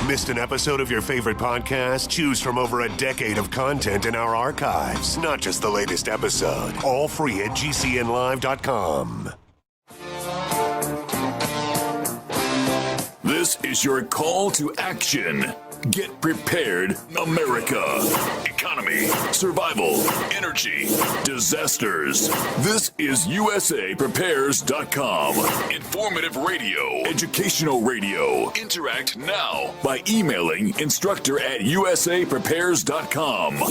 Missed an episode of your favorite podcast? Choose from over a decade of content in our archives, not just the latest episode. All free at GCNlive.com. This is your call to action. Get prepared, America. Economy, survival, energy, disasters. This is USAPrepares.com. Informative radio, educational radio. Interact now by emailing instructor@USAPrepares.com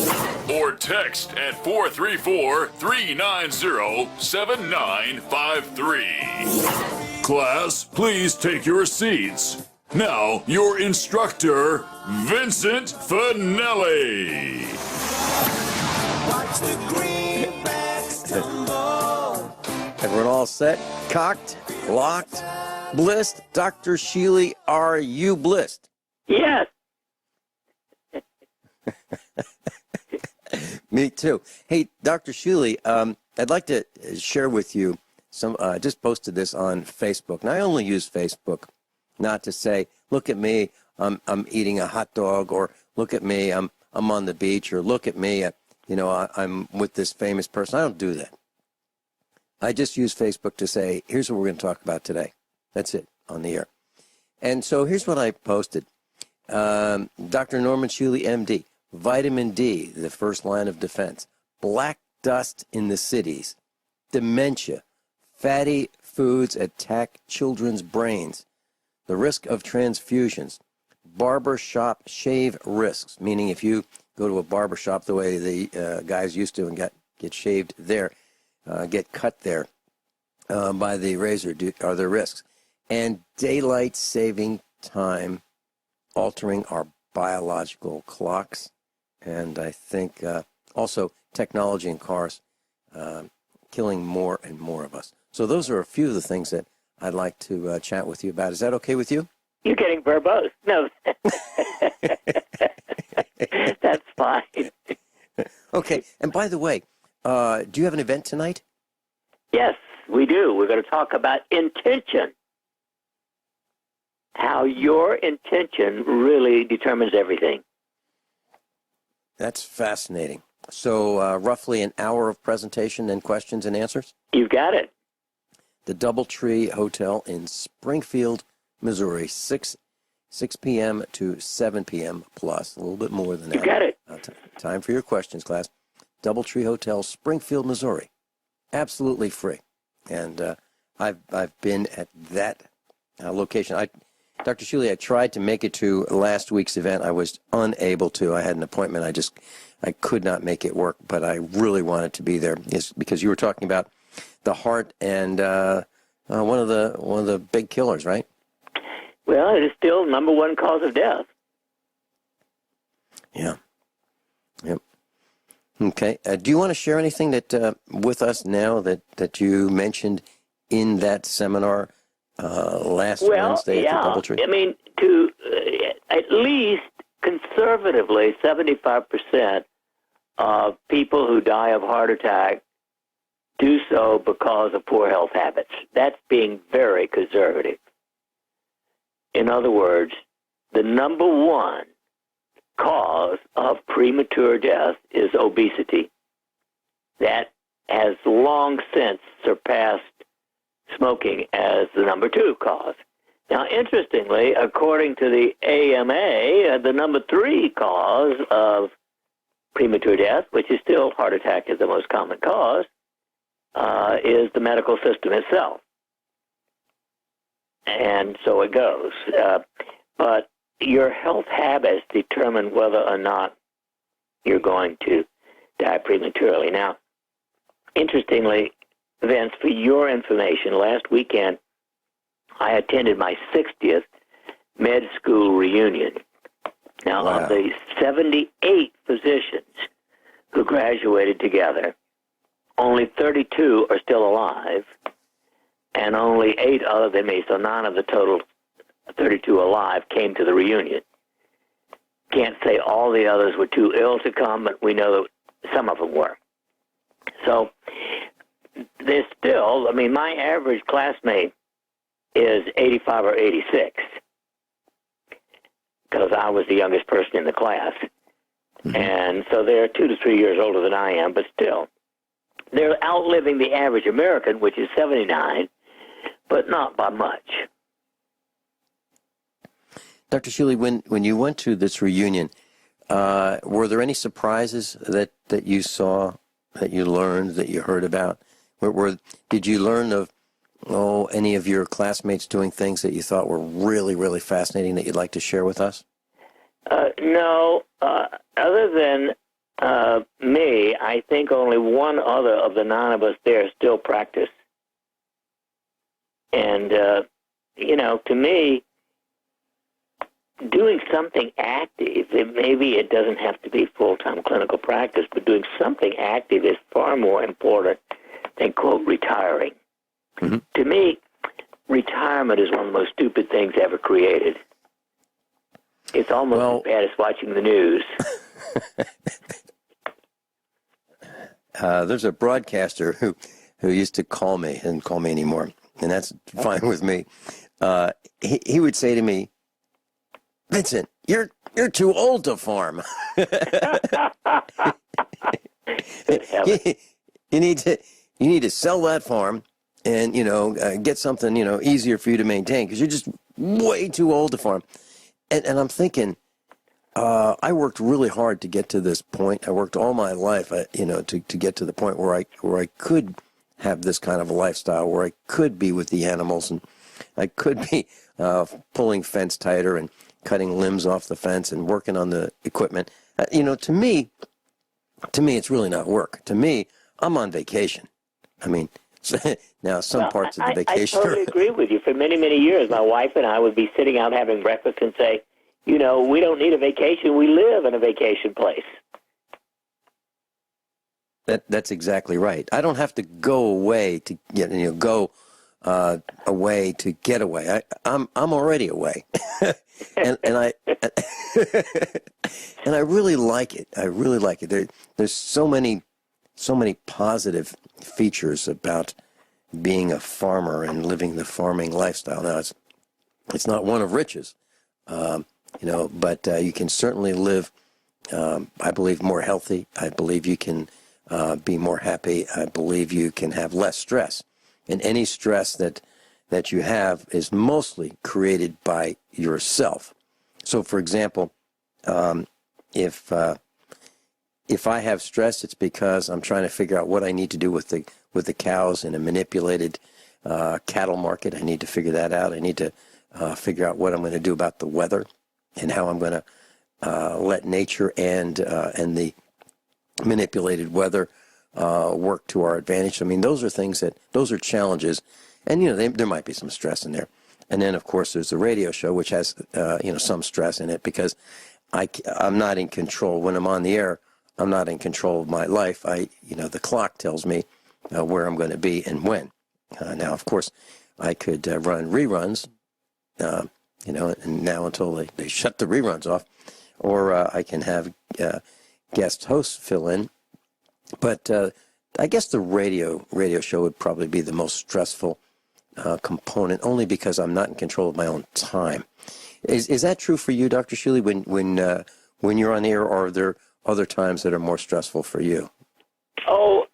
or text at 434-390-7953. Class, please take your seats. Now, your instructor, Vincent Finelli. Watch the greenbacks tumble. Everyone all set? Cocked? Locked? Blissed? Dr. Shealy, are you blissed? Yes. Me too. Hey, Dr. Shealy, I'd like to share with you some. I just posted this on Facebook, and I only use Facebook not to say, look at me, I'm eating a hot dog, or look at me, I'm on the beach, or look at me, I'm with this famous person. I don't do that. I just use Facebook to say, here's what we're going to talk about today. That's it, on the air. And so here's what I posted. Dr. Norman Shealy, MD, vitamin D, the first line of defense, black dust in the cities, dementia, fatty foods attack children's brains, the risk of transfusions, barber shop shave risks, meaning if you go to a barber shop the way the guys used to and get shaved there, get cut there by the razor, are there risks. And daylight saving time, altering our biological clocks, and I think also technology in cars, killing more and more of us. So those are a few of the things that I'd like to chat with you about. Is that okay with you? You're getting verbose. No. That's fine. Okay. And by the way, do you have an event tonight? Yes, we do. We're going to talk about intention. How your intention really determines everything. That's fascinating. So roughly an hour of presentation and questions and answers? You've got it. The DoubleTree Hotel in Springfield, Missouri, 6 p.m. to 7 p.m. plus, a little bit more than that. You got it. Time for your questions, class. DoubleTree Hotel, Springfield, Missouri, absolutely free. And I've been at that location. Dr. Shealy, I tried to make it to last week's event. I was unable to. I had an appointment. I could not make it work, but I really wanted to be there. It's because you were talking about the heart and one of the big killers, right? Well, it is still number one cause of death. Yeah. Yep. Okay. Do you want to share anything that with us now that you mentioned in that seminar last Wednesday at the DoubleTree? I mean, to at least conservatively, 75% of people who die of heart attack do so because of poor health habits. That's being very conservative. In other words, the number one cause of premature death is obesity. That has long since surpassed smoking as the number two cause. Now, interestingly, according to the AMA, the number three cause of premature death, which is still heart attack is the most common cause, is the medical system itself. And so it goes. But your health habits determine whether or not you're going to die prematurely. Now, interestingly, Vince, for your information, last weekend I attended my 60th med school reunion. Now, wow. Of the 78 physicians who graduated together, only 32 are still alive, and only 8 other than me, so 9 of the total 32 alive came to the reunion. Can't say all the others were too ill to come, but we know that some of them were. So there's still, I mean, my average classmate is 85 or 86, because I was the youngest person in the class. And so they're 2 to 3 years older than I am, but still. They're outliving the average American, which is 79, but not by much. Dr. Shealy, when you went to this reunion, were there any surprises that you saw, that you learned, that you heard about? Did you learn of any of your classmates doing things that you thought were really, really fascinating that you'd like to share with us? No. Other than me, I think only one other of the 9 of us there still practice. And, to me, doing something active, maybe it doesn't have to be full-time clinical practice, but doing something active is far more important than, quote, retiring. Mm-hmm. To me, retirement is one of the most stupid things ever created. It's almost as bad as watching the news. There's a broadcaster who used to call me, and call me anymore, and that's fine with me. He would say to me, "Vincent, you're too old to farm. you need to sell that farm and get something easier for you to maintain because you're just way too old to farm." And I'm thinking, I worked really hard to get to this point. I worked all my life, to get to the point where I could have this kind of a lifestyle, where I could be with the animals and I could be pulling fence tighter and cutting limbs off the fence and working on the equipment. To me, it's really not work. To me, I'm on vacation. I mean, now some parts of the vacation. I totally agree with you. For many, many years, my wife and I would be sitting out having breakfast and say, we don't need a vacation. We live in a vacation place. That's exactly right. I don't have to go away to away to get away. I'm already away, and I and I really like it. I really like it. There's so many positive features about being a farmer and living the farming lifestyle. Now it's not one of riches, but you can certainly live. I believe more healthy. I believe you can be more happy. I believe you can have less stress. And any stress that you have is mostly created by yourself. So, for example, if I have stress, it's because I'm trying to figure out what I need to do with the cows in a manipulated cattle market. I need to figure that out. I need to figure out what I'm going to do about the weather and how I'm going to let nature and the manipulated weather work to our advantage. I mean, those are challenges, and there might be some stress in there. And then, of course, there's the radio show, which has some stress in it because I'm not in control when I'm on the air. I'm not in control of my life. The clock tells me where I'm going to be and when. Now, of course, I could run reruns, and now until they shut the reruns off, or I can have guest hosts fill in. But I guess the radio show would probably be the most stressful component, only because I'm not in control of my own time. Is that true for you, Dr. Shealy, when you're on the air, or are there other times that are more stressful for you? Oh,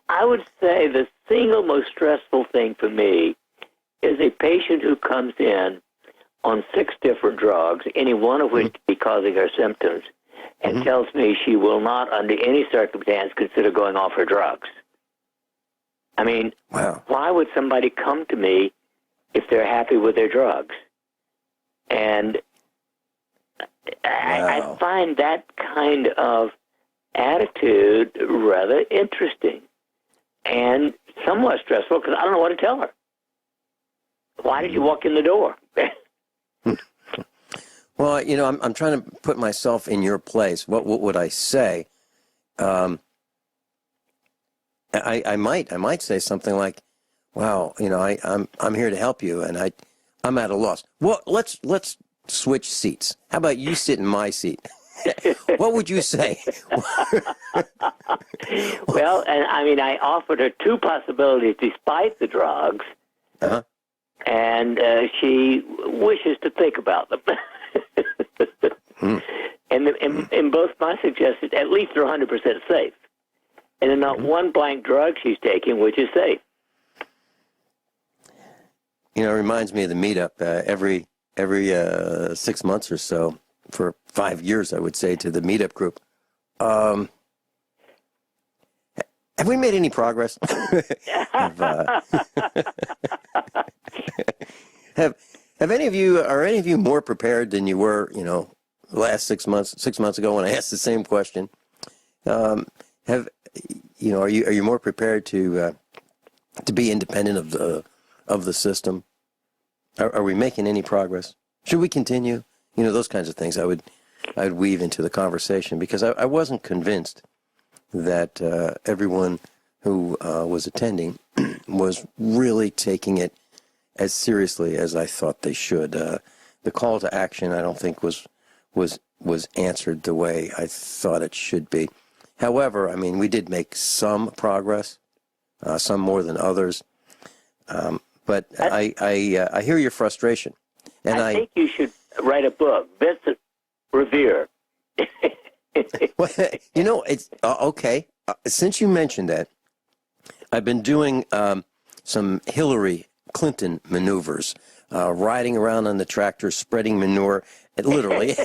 I would say the single most stressful thing for me is a patient who comes in on 6 different drugs, any one of which could be causing her symptoms, and tells me she will not, under any circumstance, consider going off her drugs. I mean, wow. Why would somebody come to me if they're happy with their drugs? And I find that kind of attitude rather interesting and somewhat stressful because I don't know what to tell her. Why did you walk in the door? Well, I'm trying to put myself in your place. What would I say? I might say something like, "Wow, I'm here to help you, and I'm at a loss. Well, let's switch seats. How about you sit in my seat?" What would you say? Well, and I offered her 2 possibilities despite the drugs, and she wishes to think about them. in both my suggestions, at least they're 100% safe. And there's not one blank drug she's taking which is safe. You know, it reminds me of the meetup every 6 months or so for 5 years, I would say, to the meetup group. Have we made any progress? Have any of you, are any of you more prepared than you were, you know, last 6 months ago when I asked the same question? Are you more prepared to be independent of the system? Are we making any progress? Should we continue? You know, those kinds of things I would weave into the conversation, because I wasn't convinced that everyone who was attending was really taking it as seriously as I thought they should. The call to action, I don't think was answered the way I thought it should be. However, I mean, we did make some progress, some more than others. But I hear your frustration, and I think you should write a book, Vincent Revere. Well, you know, it's okay. Since you mentioned that, I've been doing some Hillary Clinton maneuvers, riding around on the tractor, spreading manure, literally.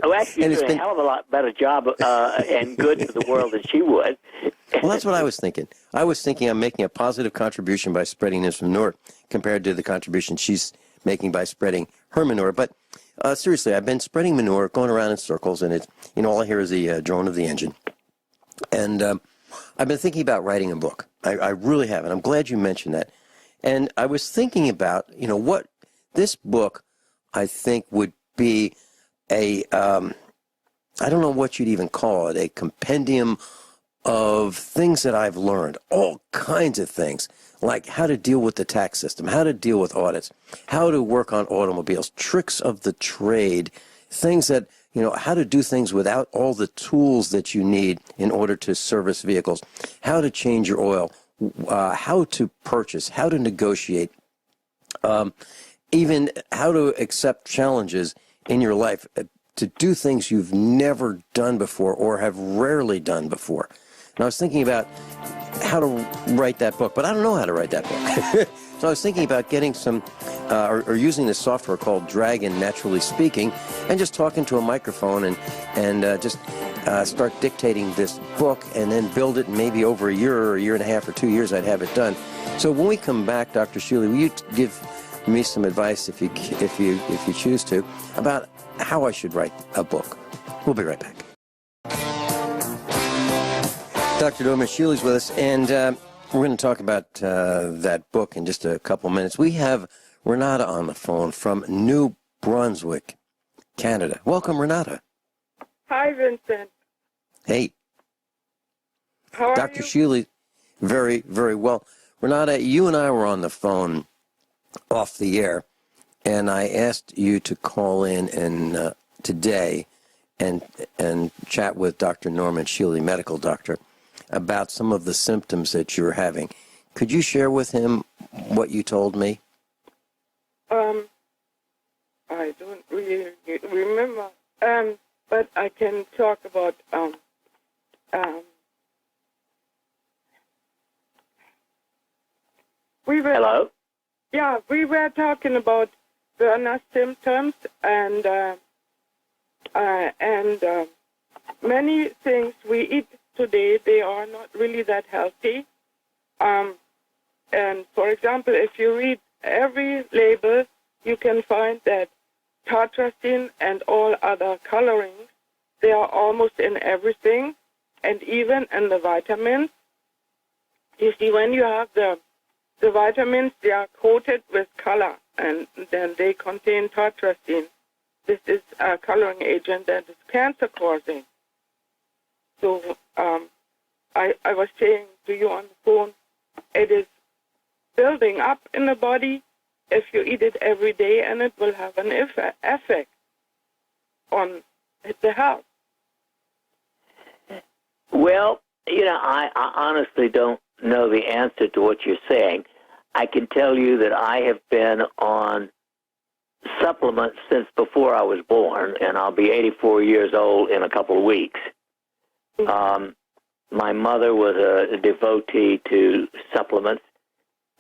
Oh, actually, you're doing a hell of a lot better job and good to the world than she would. Well, that's what I was thinking. I was thinking I'm making a positive contribution by spreading this manure compared to the contribution she's making by spreading her manure. But seriously, I've been spreading manure, going around in circles, and it's, you know, all I hear is the drone of the engine. And I've been thinking about writing a book. I really have, and I'm glad you mentioned that. And I was thinking about, you know, what this book, I think, would be I don't know what you'd even call it, a compendium of things that I've learned, all kinds of things, like how to deal with the tax system, how to deal with audits, how to work on automobiles, tricks of the trade, things that, you know, how to do things without all the tools that you need in order to service vehicles, how to change your oil, how to purchase, how to negotiate, even how to accept challenges in your life, to do things you've never done before or have rarely done before. And I was thinking about how to write that book, but I don't know how to write that book. So I was thinking about getting some, or using this software called Dragon, Naturally Speaking, and just talking to a microphone and just start dictating this book and then build it in maybe over a year or a year and a half or 2 years, I'd have it done. So when we come back, Dr. Shealy, will you give me some advice, if you choose to, about how I should write a book? We'll be right back. Dr. Norman Shealy's with us, and we're going to talk about that book in just a couple minutes. We have Renata on the phone from New Brunswick, Canada. Welcome, Renata. Hi, Vincent. Hey. How are Dr. you? Shealy, very, very well. Renata, you and I were on the phone off the air, and I asked you to call in and today and chat with Dr. Norman Shealy, medical doctor, about some of the symptoms that you're having. Could you share with him what you told me? I don't really remember, but I can talk about Hello? Yeah, we were talking about burner symptoms and many things we eat today, they are not really that healthy. And for example, if you read every label, you can find that tartrazine and all other colorings, they are almost in everything, and even in the vitamins. You see, when you have the vitamins, they are coated with color, and then they contain tartrazine. This is a coloring agent that is cancer-causing. So I was saying to you on the phone, it is building up in the body if you eat it every day, and it will have an effect on the health. Well, you know, I honestly don't know the answer to what you're saying. I can tell you that I have been on supplements since before I was born, and I'll be 84 years old in a couple of weeks. My mother was a devotee to supplements,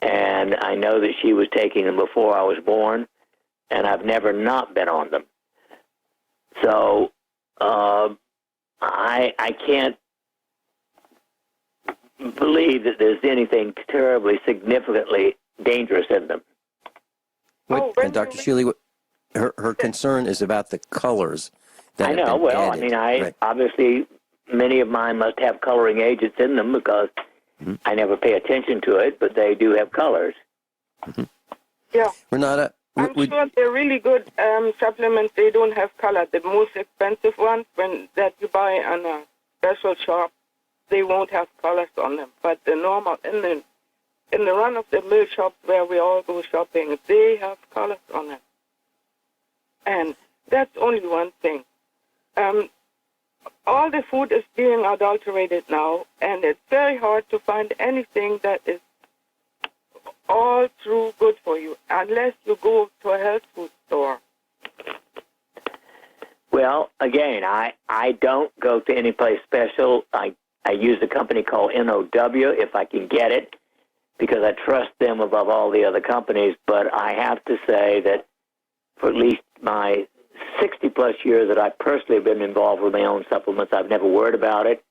and I know that she was taking them before I was born, and I've never not been on them. So I can't believe that there's anything terribly, significantly dangerous in them. And Dr. Shealy, her concern is about the colors that I know. have been Well, added. I mean, Right. obviously many of mine must have coloring agents in them because I never pay attention to it, but they do have colors. Yeah. Renata, I'm sure they're really good supplements. They don't have color. The most expensive ones that you buy on a special shop, they won't have colors on them. But the normal, in the run-of-the-mill shops where we all go shopping, they have colors on them. And that's only one thing. All the food is being adulterated now, and it's very hard to find anything that is all true good for you, unless you go to a health food store. Well, again, I don't go to any place special. I use a company called NOW if I can get it, because I trust them above all the other companies. But I have to say that for at least my 60-plus years that I personally have been involved with my own supplements, I've never worried about it,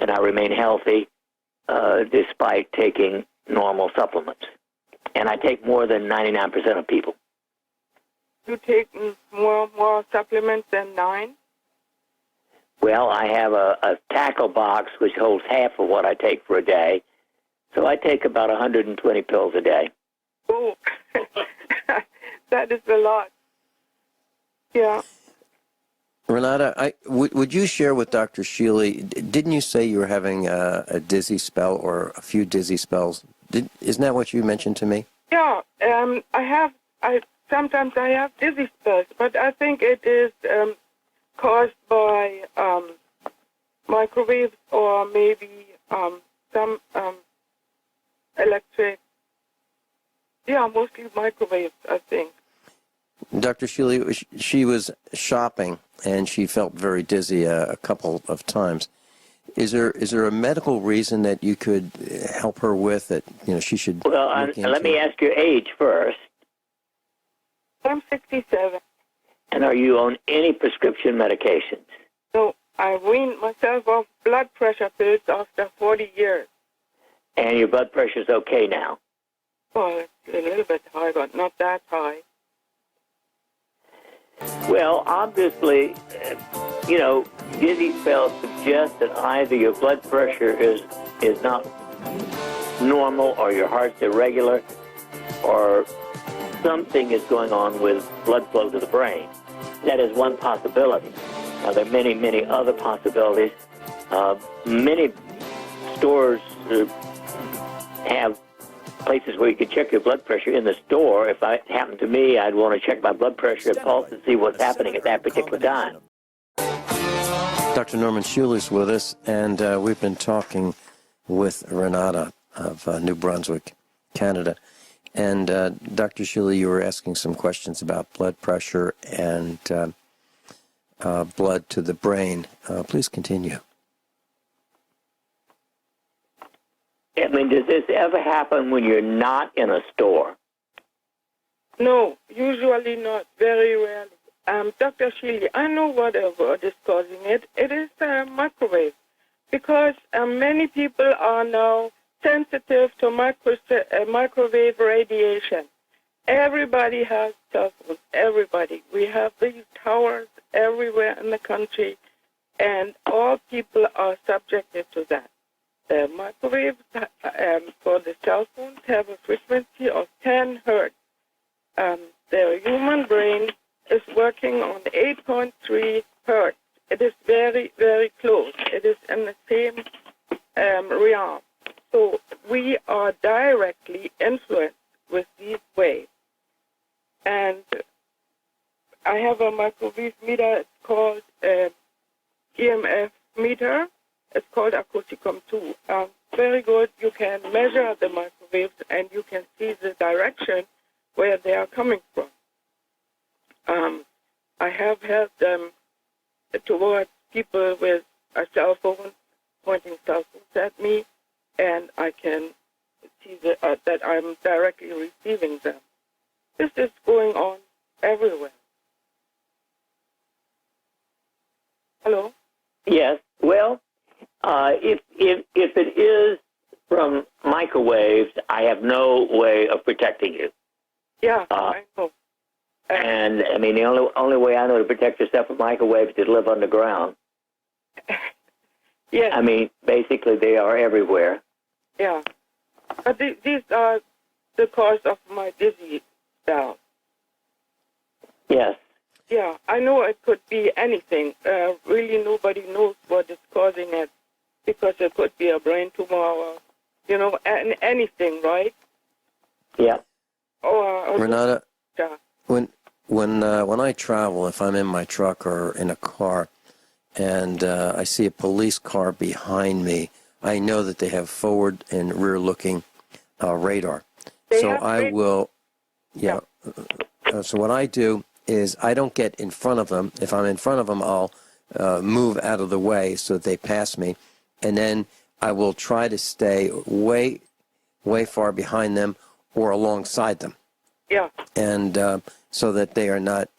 and I remain healthy despite taking normal supplements. And I take more than 99% of people. You take more supplements than 9? Well, I have a tackle box which holds half of what I take for a day, so I take about 120 pills a day. Oh, that is a lot. Yeah. Renata, would you share with Dr. Shealy, didn't you say you were having a dizzy spell or a few dizzy spells? Isn't that what you mentioned to me? Yeah, sometimes I have dizzy spells, but I think it is caused by microwaves or maybe some electric. Yeah, mostly microwaves, I think. Dr. Shealy, she was shopping and she felt very dizzy a couple of times. Is there a medical reason that you could help her with that she should? Well, let me ask your age first. I'm 67. And are you on any prescription medications? So I weaned myself off blood pressure pills after 40 years. And your blood pressure's okay now? Well, it's a little bit high, but not that high. Well, obviously, dizzy spells suggest that either your blood pressure is not normal or your heart's irregular or something is going on with blood flow to the brain. That is one possibility. Now, there are many, many other possibilities. Many stores have places where you can check your blood pressure in the store. If it happened to me, I'd want to check my blood pressure and pulse and see what's happening at that particular time. Dr. Norman Shealy is with us, and we've been talking with Renata of New Brunswick, Canada. And Dr. Shealy, you were asking some questions about blood pressure and blood to the brain. Please continue. I mean, does this ever happen when you're not in a store? No, usually not. Very rarely. Dr. Shealy, I know what is causing it. It is microwave, because many people are now sensitive to microwave radiation. Everybody has cell phones. Everybody. We have these towers everywhere in the country, and all people are subjected to that. The microwaves for the cell phones have a frequency of 10 hertz. The human brain is working on 8.3 hertz. It is very, very close. It is in the same realm. So we are directly influenced with these waves. And I have a microwave meter. It's called EMF meter. It's called Acousticum 2. Very good. You can measure the microwaves and you can see the direction where they are coming from. I have held them towards people with a cell phone, pointing cell phones at me, and I can see that I'm directly receiving them. This is going on everywhere. Hello? Yes. Well, if it is from microwaves, I have no way of protecting you. Yeah, I know. And I mean, the only way I know to protect yourself from microwaves is to live underground. Yes. I mean, basically, they are everywhere. Yeah. But these are the cause of my dizzy spell. Yes. Yeah, I know it could be anything. Really, nobody knows what is causing it, because it could be a brain tumor or, anything, right? Yeah. Or Renata, yeah. when I travel, if I'm in my truck or in a car, and I see a police car behind me, I know that they have forward and rear-looking radar. So I will, so what I do is I don't get in front of them. If I'm in front of them, I'll move out of the way so that they pass me, and then I will try to stay way far behind them or alongside them. Yeah. And so that they are not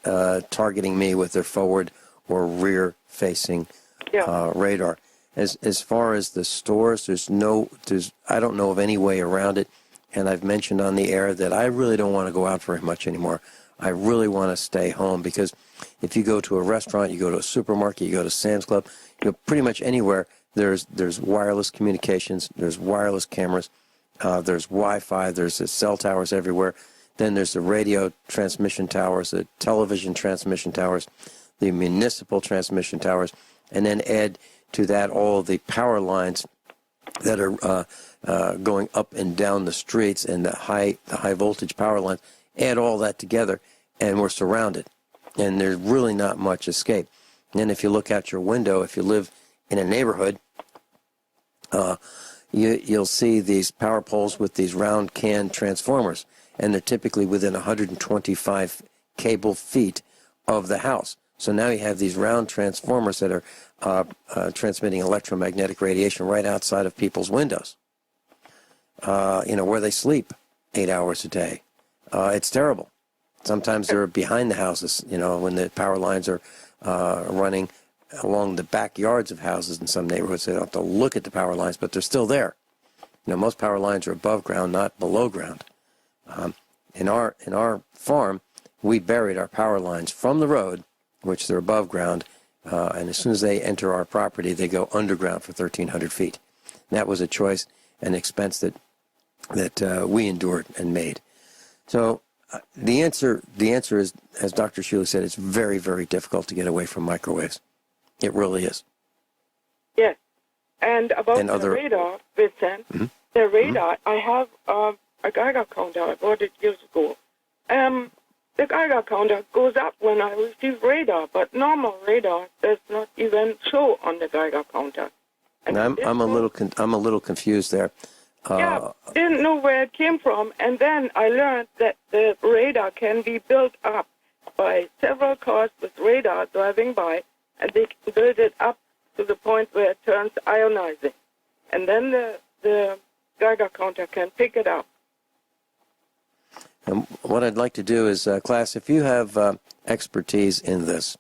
targeting me with their forward or rear-facing radar. As far as the stores, I don't know of any way around it. And I've mentioned on the air that I really don't want to go out very much anymore. I really want to stay home, because if you go to a restaurant, you go to a supermarket, you go to Sam's Club, you go pretty much anywhere, there's wireless communications, there's wireless cameras, there's Wi-Fi, there's the cell towers everywhere. Then there's the radio transmission towers, the television transmission towers, the municipal transmission towers, and then add to that all the power lines that are going up and down the streets, and the high voltage power lines. Add all that together, and we're surrounded, and there's really not much escape. And then if you look out your window, if you live in a neighborhood, you'll see these power poles with these round can transformers, and they're typically within 125 cable feet of the house. So now you have these round transformers that are transmitting electromagnetic radiation right outside of people's windows, where they sleep 8 hours a day. It's terrible. Sometimes they're behind the houses, when the power lines are running along the backyards of houses in some neighborhoods. They don't have to look at the power lines, but they're still there. Most power lines are above ground, not below ground. In our farm, we buried our power lines from the road, which they're above ground, and as soon as they enter our property, they go underground for 1,300 feet. And that was a choice and expense that we endured and made. So the answer is, as Dr. Shealy said, it's very, very difficult to get away from microwaves. It really is. Yes. And about the radar, Vincent, the radar, I have a Geiger counter. I bought it years ago. The Geiger counter goes up when I receive radar, but normal radar does not even show on the Geiger counter. And I'm a little confused there. Didn't know where it came from, and then I learned that the radar can be built up by several cars with radar driving by, and they can build it up to the point where it turns ionizing, and then the Geiger counter can pick it up. And what I'd like to do is, class, if you have expertise in this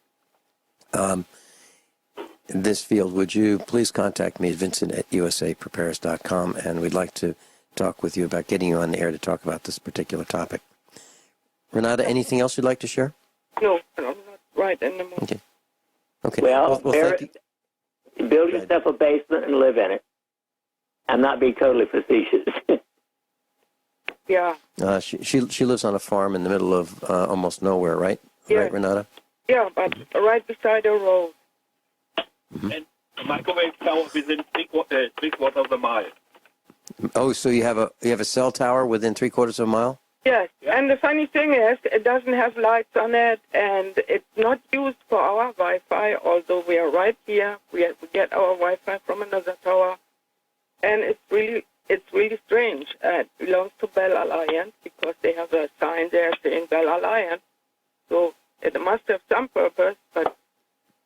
field, would you please contact me at vincent@usaprepares.com, and we'd like to talk with you about getting you on the air to talk about this particular topic. Renata, anything else you'd like to share? No, I'm not right in the moment. Okay. Well, thank you. Build yourself a basement and live in it. I'm not being totally facetious. Yeah. She lives on a farm in the middle of almost nowhere, right? Yeah. Right, Renata? Yeah, but right beside the road. Mm-hmm. And the microwave tower within three-quarters of a mile. Oh, so you have a cell tower within 3/4 of a mile? Yes, and the funny thing is, it doesn't have lights on it, and it's not used for our Wi-Fi, although we are right here. We get our Wi-Fi from another tower, and it's really strange. It belongs to Bell Alliance because they have a sign there saying Bell Alliance, so it purpose, but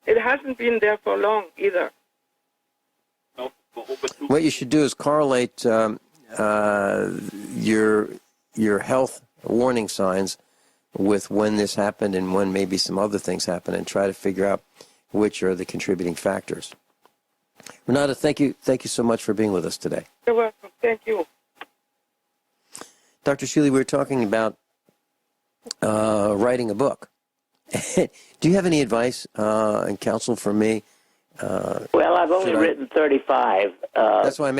it hasn't been there for long either. No, for over 2 What you should do is correlate your health warning signs with when this happened and when maybe some other things happened, and try to figure out which are the contributing factors. Renata, thank you so much for being with us today. You're welcome. Thank you. Dr. Shealy, we were talking about writing a book. Do you have any advice and counsel for me? Well, I've only written 35. That's why I'm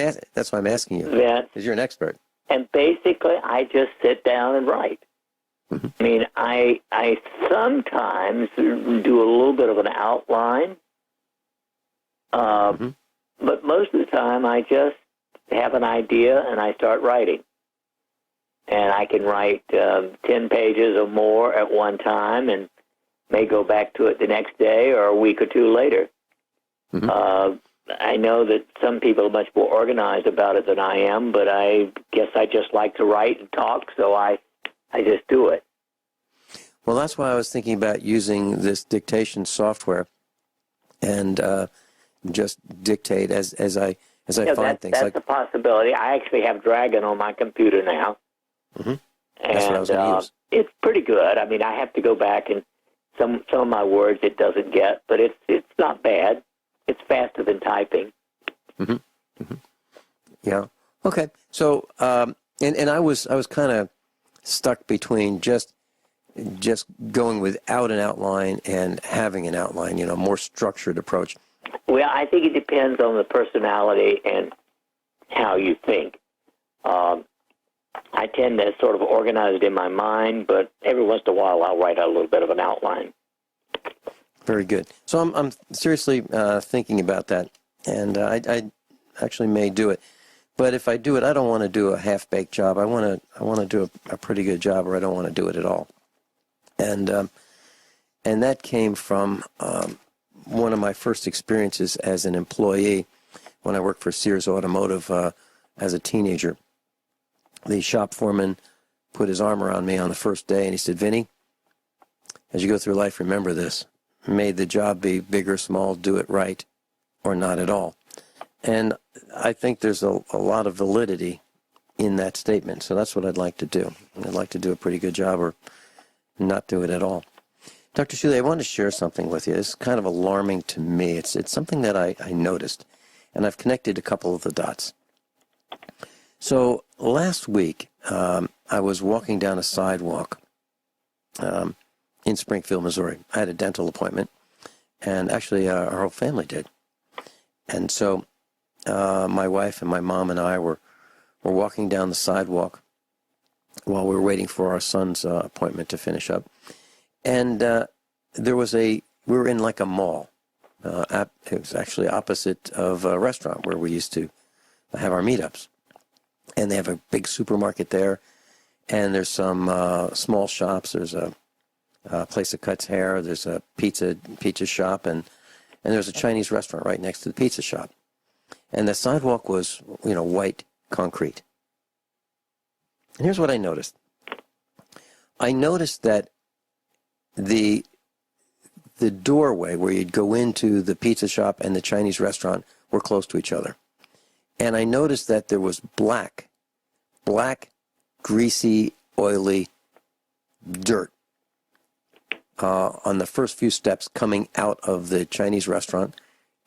asking you, because you're an expert. And basically, I just sit down and write. Mm-hmm. I mean, I sometimes do a little bit of an outline, but most of the time I just have an idea and I start writing. And I can write 10 pages or more at one time and may go back to it the next day or a week or two later. Mm-hmm. I know that some people are much more organized about it than I am, but I guess I just like to write and talk, so I just do it. Well, that's why I was thinking about using this dictation software and just dictate as I find things. That's a possibility. I actually have Dragon on my computer now. Mm-hmm. That's what I was going to use. It's pretty good. I mean, I have to go back and some of my words it doesn't get, but it's not bad. It's faster than typing. Mm-hmm. Mm-hmm. Yeah. Okay. So, and I was kind of stuck between just going without an outline and having an outline. More structured approach. Well, I think it depends on the personality and how you think. I tend to sort of organize it in my mind, but every once in a while I'll write out a little bit of an outline. Very good. So I'm seriously thinking about that, and I actually may do it. But if I do it, I don't want to do a half-baked job. I want to do a pretty good job, or I don't want to do it at all. And that came from one of my first experiences as an employee when I worked for Sears Automotive as a teenager. The shop foreman put his arm around me on the first day, and he said, "Vinny, as you go through life, remember this. May the job be big or small, do it right or not at all." And I think there's a lot of validity in that statement. So that's what I'd like to do. I'd like to do a pretty good job or not do it at all. Dr. Shealy, I want to share something with you. It's kind of alarming to me. It's something that I noticed, and I've connected a couple of the dots. So last week, I was walking down a sidewalk in Springfield, Missouri. I had a dental appointment, and actually our whole family did. And so my wife and my mom and I were walking down the sidewalk while we were waiting for our son's appointment to finish up. And we were in like a mall. It was actually opposite of a restaurant where we used to have our meetups. And they have a big supermarket there, and there's some small shops. There's a place that cuts hair. There's a pizza shop, and there's a Chinese restaurant right next to the pizza shop. And the sidewalk was, white concrete. And here's what I noticed. I noticed that the doorway where you'd go into the pizza shop and the Chinese restaurant were close to each other. And I noticed that there was black, greasy, oily dirt on the first few steps coming out of the Chinese restaurant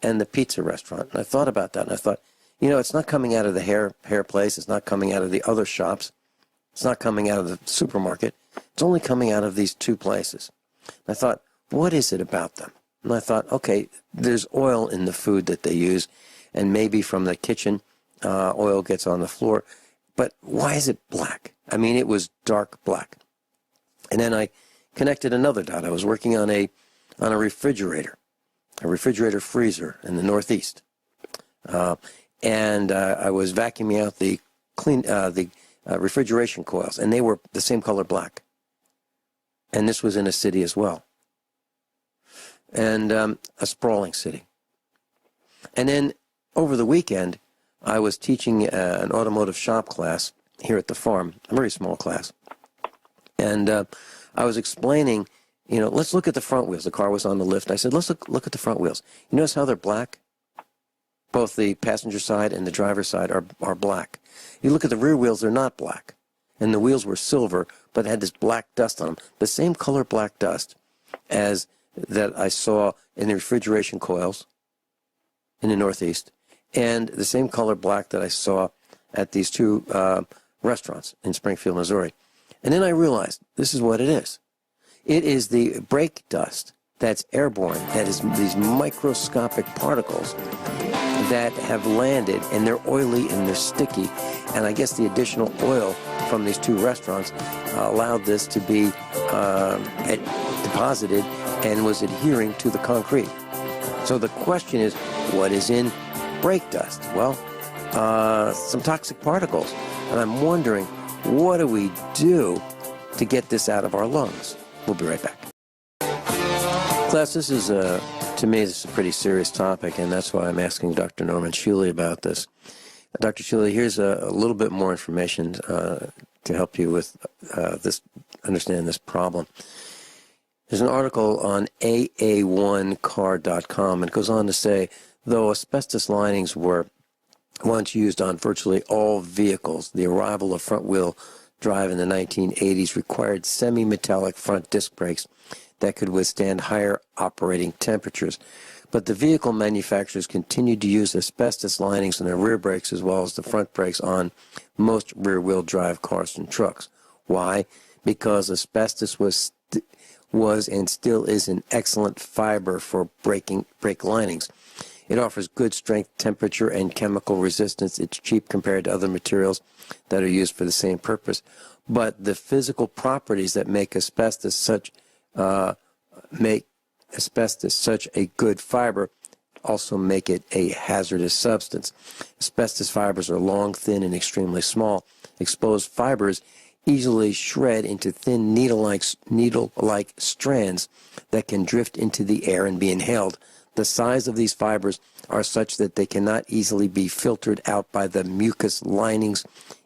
and the pizza restaurant. And I thought about that, and I thought, it's not coming out of the hair place. It's not coming out of the other shops. It's not coming out of the supermarket. It's only coming out of these two places. And I thought, what is it about them? And I thought, okay, there's oil in the food that they use, and maybe from the kitchen, oil gets on the floor. But why is it black? I mean, it was dark black. And then I connected another dot. I was working on a refrigerator freezer in the Northeast. And I was vacuuming out the refrigeration coils, and they were the same color black. And this was in a city as well. And a sprawling city. And then over the weekend, I was teaching an automotive shop class here at the farm, a very small class. And I was explaining let's look at the front wheels. The car was on the lift. I said, let's look at the front wheels. You notice how they're black? Both the passenger side and the driver's side are black. You look at the rear wheels, they're not black. And the wheels were silver, but had this black dust on them. The same color black dust as that I saw in the refrigeration coils in the Northeast, and the same color black that I saw at these two restaurants in Springfield, Missouri. And then I realized this is what it is. It is the brake dust that's airborne, that is these microscopic particles that have landed, and they're oily and they're sticky. And I guess the additional oil from these two restaurants allowed this to be deposited and was adhering to the concrete. So the question is, what is in brake dust? Well, some toxic particles. And I'm wondering, what do we do to get this out of our lungs? We'll be right back. Class, this is, to me, this is a pretty serious topic, and that's why I'm asking Dr. Norman Shealy about this. Dr. Shealy, here's a little bit more information to help you with understand this problem. There's an article on aa1car.com, and it goes on to say, though asbestos linings were once used on virtually all vehicles, the arrival of front-wheel drive in the 1980s required semi-metallic front disc brakes that could withstand higher operating temperatures. But the vehicle manufacturers continued to use asbestos linings in their rear brakes as well as the front brakes on most rear-wheel drive cars and trucks. Why? Because asbestos was and still is an excellent fiber for brake linings. It offers good strength, temperature, and chemical resistance. It's cheap compared to other materials that are used for the same purpose. But the physical properties that make asbestos such a good fiber also make it a hazardous substance. Asbestos fibers are long, thin, and extremely small. Exposed fibers easily shred into thin needle-like strands that can drift into the air and be inhaled. The size of these fibers are such that they cannot easily be filtered out by the mucous linings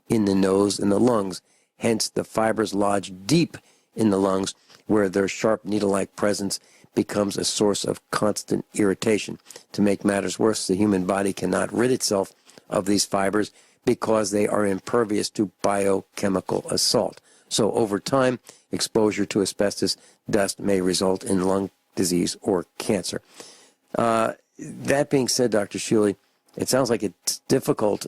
in the nose and the lungs. Hence, the fibers lodge deep in the lungs, where their sharp needle-like presence becomes a source of constant irritation. To make matters worse, the human body cannot rid itself of these fibers because they are impervious to biochemical assault. So over time, exposure to asbestos dust may result in lung disease or cancer. That being said, Dr. Shealy, it sounds like it's difficult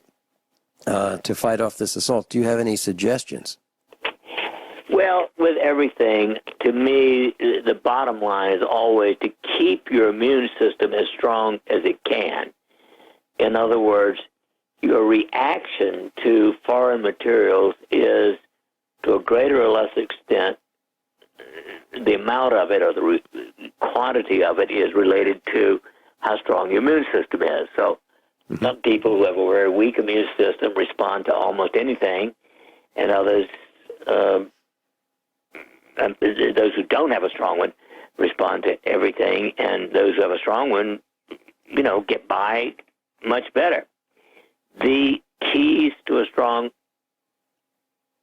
to fight off this assault. Do you have any suggestions? Well, with everything, to me, the bottom line is always to keep your immune system as strong as it can. In other words, your reaction to foreign materials is, to a greater or less extent, the amount of it or the quantity of it is related to how strong your immune system is. So some people who have a very weak immune system respond to almost anything, and others, those who don't have a strong one, respond to everything, and those who have a strong one, get by much better. The keys to a strong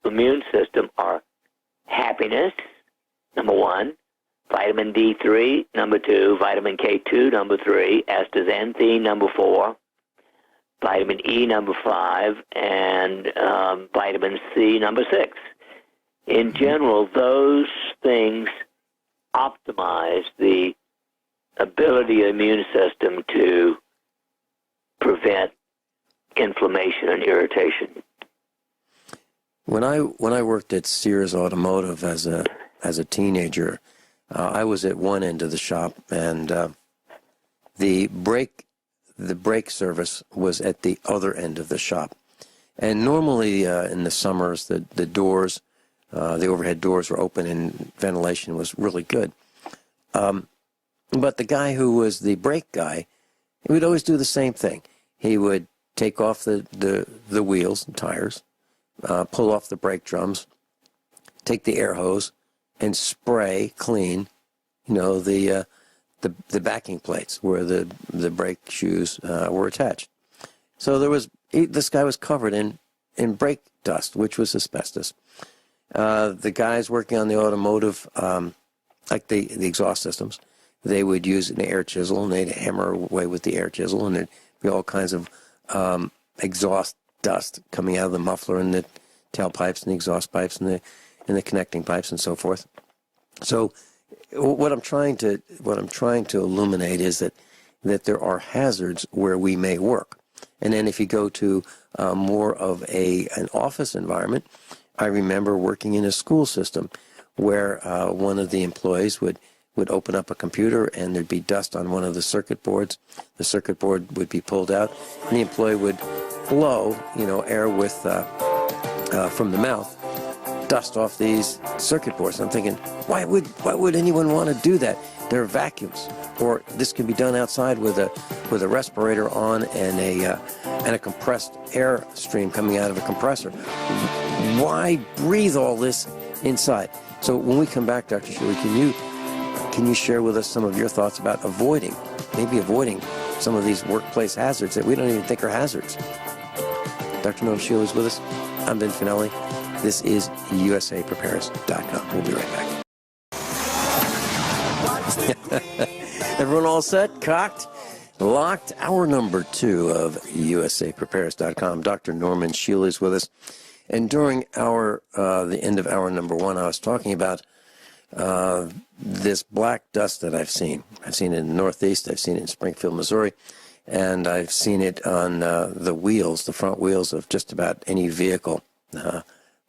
immune system are happiness, number one, vitamin D3, number two, vitamin K2, number three, astaxanthin, number four, vitamin E, number five, and vitamin C, number six. In general, those things optimize the ability of the immune system to prevent inflammation and irritation. When I worked at Sears Automotive as a teenager, I was at one end of the shop, and the brake service was at the other end of the shop. And normally in the summers, the doors, the overhead doors were open and ventilation was really good. But the guy who was the brake guy, he would always do the same thing. He would take off the wheels and tires, pull off the brake drums, take the air hose, and spray clean, the backing plates where the brake shoes were attached. So this guy was covered in brake dust, which was asbestos. The guys working on the automotive like the exhaust systems, they would use an air chisel, and they'd hammer away with the air chisel, and there'd be all kinds of exhaust dust coming out of the muffler and the tailpipes and the exhaust pipes and the connecting pipes and so forth. So what I'm trying to illuminate is that there are hazards where we may work. And then if you go to more of an office environment, I remember working in a school system where one of the employees would open up a computer and there'd be dust on one of the circuit boards. The circuit board would be pulled out, and the employee would blow, air with from the mouth, dust off these circuit boards. I'm thinking, why would anyone want to do that? They're vacuums, or this can be done outside with a respirator on and a compressed air stream coming out of a compressor. Why breathe all this inside? So when we come back, Dr. Shealy, can you share with us some of your thoughts about avoiding some of these workplace hazards that we don't even think are hazards? Dr. Noam Shealy is with us. I'm Ben Finelli. This is USAPrepares.com. We'll be right back. Everyone all set? Cocked? Locked? Hour number 2 of USAPrepares.com. Dr. Norman Shealy is with us. And during the end of hour number 1, I was talking about this black dust that I've seen. I've seen it in the Northeast. I've seen it in Springfield, Missouri. And I've seen it on the front wheels of just about any vehicle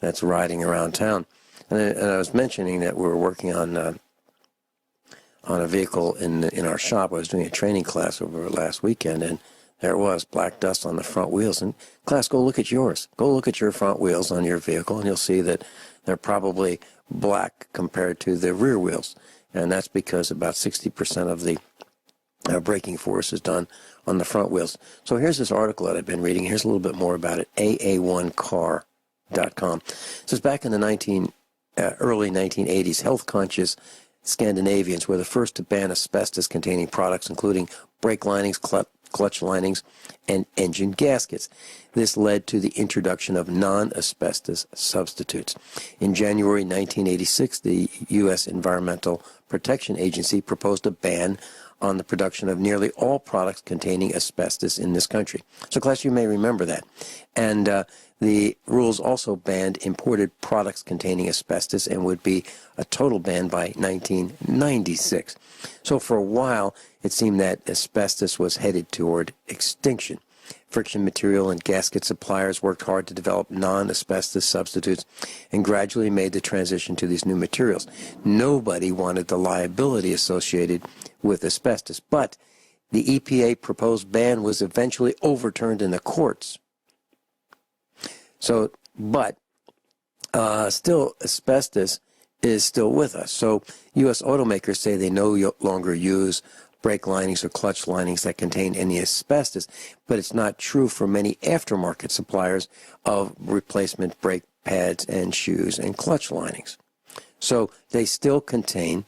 that's riding around town. And I was mentioning that we were working on a vehicle in our shop. I was doing a training class over last weekend, and there it was, black dust on the front wheels. And class, go look at yours. Go look at your front wheels on your vehicle, and you'll see that they're probably black compared to the rear wheels. And that's because about 60% of the braking force is done on the front wheels. So here's this article that I've been reading. Here's a little bit more about it. AA1car.com. It says back in the early 1980s, health-conscious Scandinavians were the first to ban asbestos-containing products, including brake linings, clutch linings, and engine gaskets. This led to the introduction of non-asbestos substitutes. In January 1986, the U.S. Environmental Protection Agency proposed a ban on the production of nearly all products containing asbestos in this country. So, class, you may remember that. And the rules also banned imported products containing asbestos and would be a total ban by 1996. So for a while, it seemed that asbestos was headed toward extinction. Friction material and gasket suppliers worked hard to develop non-asbestos substitutes and gradually made the transition to these new materials. Nobody wanted the liability associated with asbestos, but the EPA proposed ban was eventually overturned in the courts. So, but still, asbestos is still with us. So U.S. automakers say they no longer use brake linings or clutch linings that contain any asbestos, but it's not true for many aftermarket suppliers of replacement brake pads and shoes and clutch linings. So they still contain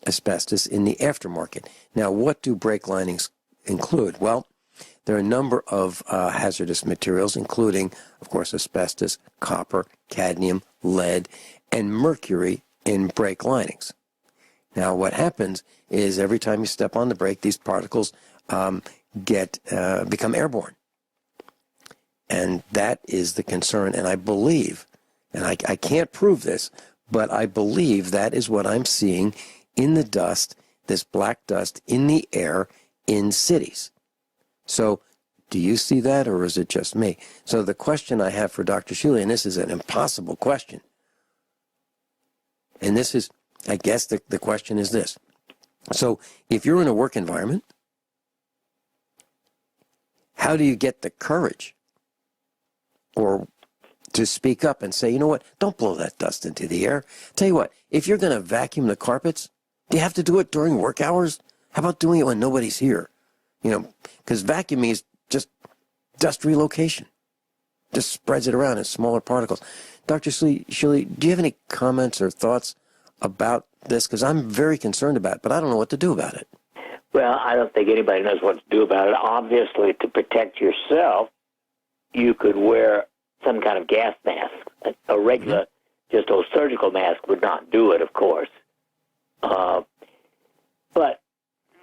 asbestos in the aftermarket. Now, what do brake linings include? Well, there are a number of hazardous materials, including, of course, asbestos, copper, cadmium, lead, and mercury in brake linings. Now, what happens is every time you step on the brake, these particles become airborne. And that is the concern. And I believe, and I can't prove this, but I believe that is what I'm seeing in the dust, this black dust in the air in cities. So do you see that, or is it just me? So the question I have for Dr. Shealy, and this is an impossible question, and this is, I guess the question is this. So if you're in a work environment, how do you get the courage or to speak up and say, you know what, don't blow that dust into the air? Tell you what, if you're going to vacuum the carpets, do you have to do it during work hours? How about doing it when nobody's here? You know, because vacuuming is just dust relocation. Just spreads it around in smaller particles. Dr. Shealy, do you have any comments or thoughts about this? Because I'm very concerned about it, but I don't know what to do about it. Well, I don't think anybody knows what to do about it. Obviously, to protect yourself, you could wear some kind of gas mask. A regular, just a surgical mask would not do it, of course. But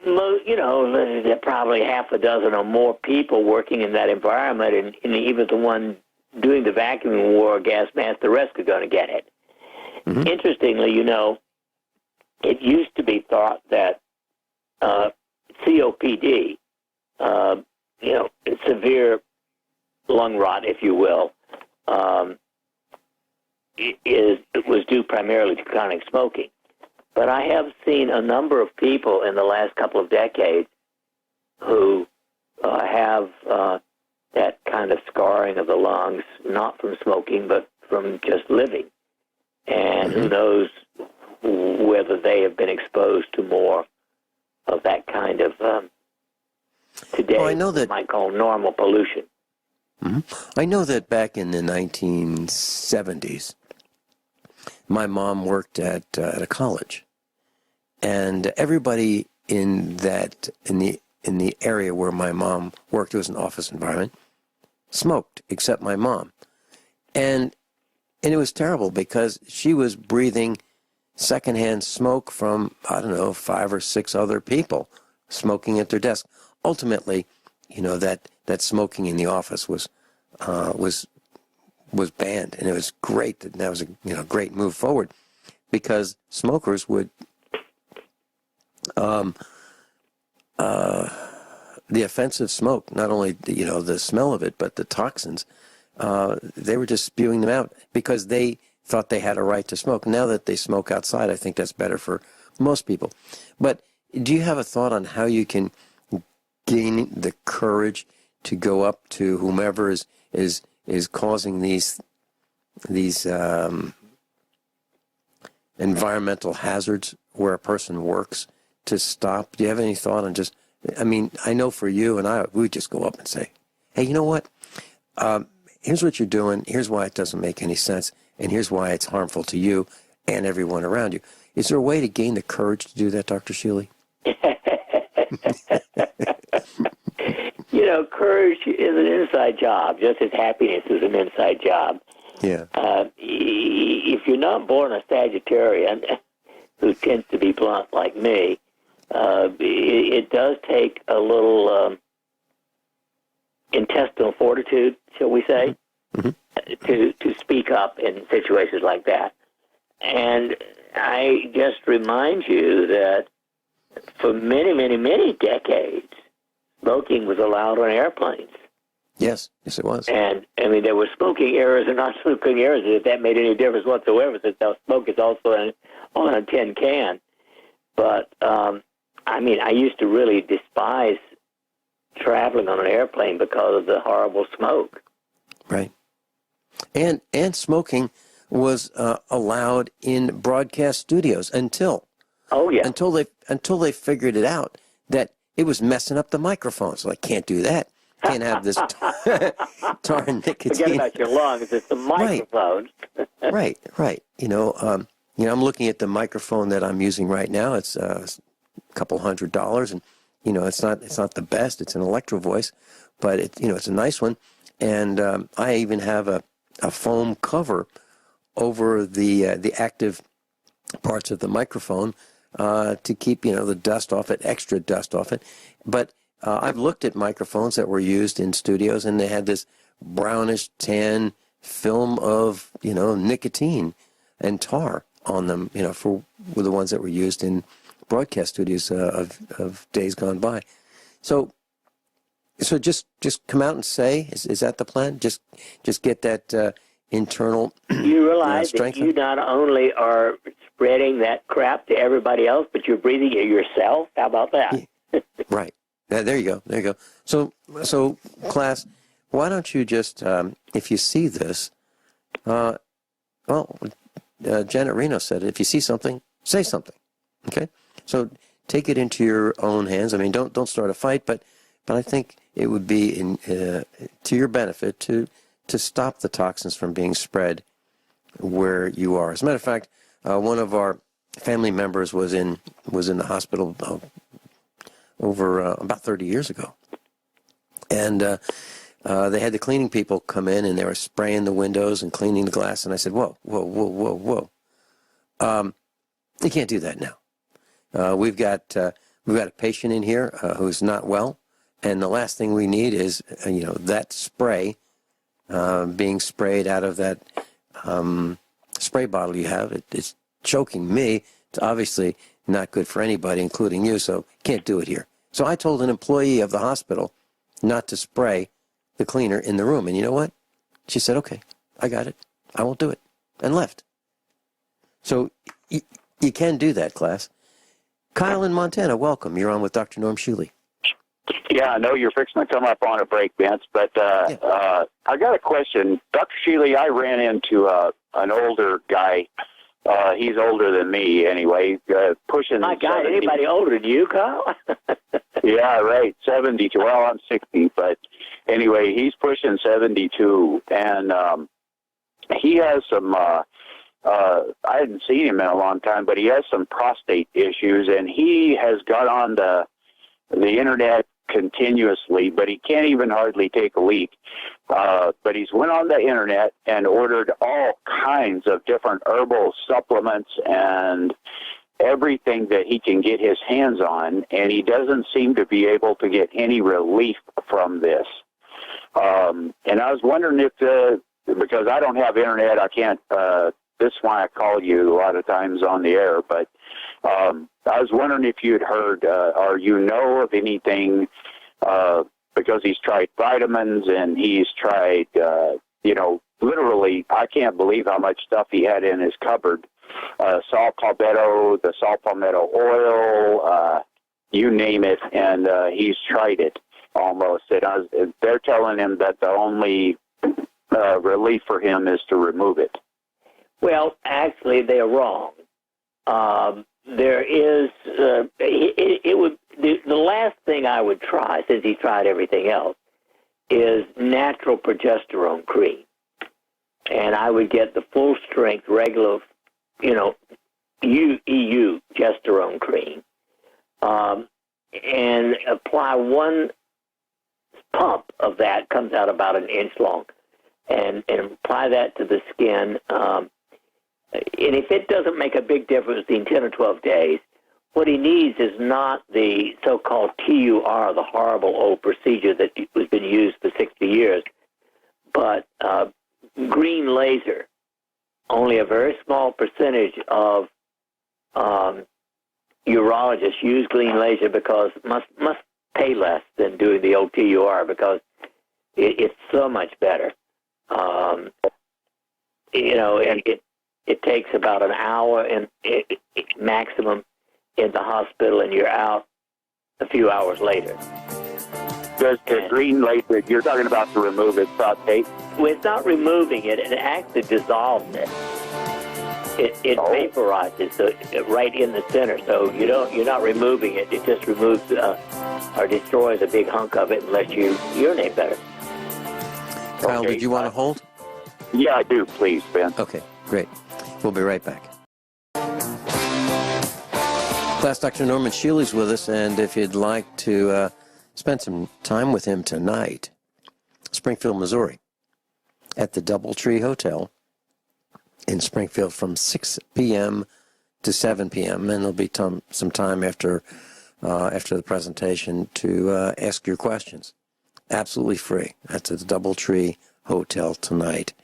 there are probably half a dozen or more people working in that environment, and even the one doing the vacuuming wore a gas mask. The rest are going to get it. Mm-hmm. Interestingly, it used to be thought that COPD, severe lung rot, if you will, it was due primarily to chronic smoking. But I have seen a number of people in the last couple of decades who have that kind of scarring of the lungs, not from smoking, but from just living. And who knows whether they have been exposed to more of that kind of, today, I know that what might call normal pollution. Mm-hmm. I know that back in the 1970s, my mom worked at a college, and everybody in the area where my mom worked, it was an office environment, smoked except my mom, and it was terrible because she was breathing secondhand smoke from 5 or 6 other people smoking at their desk. Ultimately, that smoking in the office was banned, and it was great. That was a great move forward, because smokers would the offensive smoke, not only the smell of it, but the toxins, they were just spewing them out because they thought they had a right to smoke. Now that they smoke outside, I think that's better for most people. But do you have a thought on how you can gain the courage to go up to whomever is causing these environmental hazards where a person works, to stop? Do you have any thought on just, I know for you and I, we would just go up and say, hey, you know what? Here's what you're doing. Here's why it doesn't make any sense. And here's why it's harmful to you and everyone around you. Is there a way to gain the courage to do that, Dr. Shealy? Courage is an inside job, just as happiness is an inside job. Yeah. If you're not born a Sagittarian, who tends to be blunt like me, it does take a little intestinal fortitude, shall we say, to speak up in situations like that. And I just remind you that for many, many, many decades, smoking was allowed on airplanes. Yes, it was. And, there were smoking areas and not smoking areas, if that made any difference whatsoever, since smoke is also on a tin can. But, I used to really despise traveling on an airplane because of the horrible smoke. Right. And smoking was allowed in broadcast studios until they figured it out that it was messing up the microphone. So I can't do that. Can't have this tar and nicotine. Forget about your lungs. It's the microphone. Right. I'm looking at the microphone that I'm using right now. It's a couple $100, and it's not the best. It's an Electro Voice, but it's a nice one. And I even have a foam cover over the active parts of the microphone to keep the dust off it, extra dust off it. But I've looked at microphones that were used in studios, and they had this brownish tan film of nicotine and tar on them. Were the ones that were used in broadcast studios of days gone by. So just come out and say, is that the plan? Just get that internal. You realize strength. That you not only are spreading that crap to everybody else, but you're breathing it yourself. How about that? Right. There you go. So class, why don't you just, if you see this, Janet Reno said, if you see something, say something. Okay. So take it into your own hands. Don't start a fight, but I think it would be to your benefit to stop the toxins from being spread where you are. As a matter of fact, one of our family members was in the hospital over about 30 years ago, and they had the cleaning people come in, and they were spraying the windows and cleaning the glass. And I said, "Whoa! You can't do that now. We've got a patient in here who's not well, and the last thing we need is that spray being sprayed out of that spray bottle you have. It's choking me. It's obviously not good for anybody, including you, so can't do it here. So I told an employee of the hospital not to spray the cleaner in the room, and you know what? She said, okay, I got it. I won't do it, and left. So you can do that, class. Kyle in Montana, welcome. You're on with Dr. Norm Shealy. Yeah, I know you're fixing to come up on a break, Vince, but I got a question. Dr. Shealy, I ran into an older guy. He's older than me anyway, pushing... My God, 70. Anybody older than you, Kyle? Yeah, right, 72. Well, I'm 60, but anyway, he's pushing 72, and he has some... I hadn't seen him in a long time, but he has some prostate issues, and he has got on the internet continuously, but he can't even hardly take a leak. But he's went on the internet and ordered all kinds of different herbal supplements and everything that he can get his hands on, and he doesn't seem to be able to get any relief from this. And I was wondering if, because I don't have internet, I can't, this is why I call you a lot of times on the air, but I was wondering if you'd heard or you know of anything, because he's tried vitamins and he's tried, literally, I can't believe how much stuff he had in his cupboard. Saw palmetto, the saw palmetto oil, you name it, and he's tried it almost. And they're telling him that the only relief for him is to remove it. Well, actually, they're wrong. There is, the last thing I would try, since he tried everything else, is natural progesterone cream. And I would get the full strength, regular, EU gesterone cream, and apply one pump of that, comes out about an inch long, and apply that to the skin. And if it doesn't make a big difference in 10 or 12 days, what he needs is not the so-called TUR, the horrible old procedure that has been used for 60 years, but green laser. Only a very small percentage of urologists use green laser because must pay less than doing the old TUR because it's so much better. And it takes about an hour and maximum in the hospital, and you're out a few hours later. Does the green laser, you're talking about to remove his prostate? Well, it's not removing it. It actually dissolves it. It vaporizes right in the center. So you're not removing it. It just removes or destroys a big hunk of it and lets you urinate better. Kyle, did you want to hold? Yeah, I do. Please, Ben. Okay, great. We'll be right back. Class, Dr. Norman Shealy's with us, and if you'd like to spend some time with him tonight, Springfield, Missouri, at the Doubletree Hotel in Springfield from 6 p.m. to 7 p.m., and there'll be some time after the presentation to ask your questions. Absolutely free. That's at the Doubletree Hotel tonight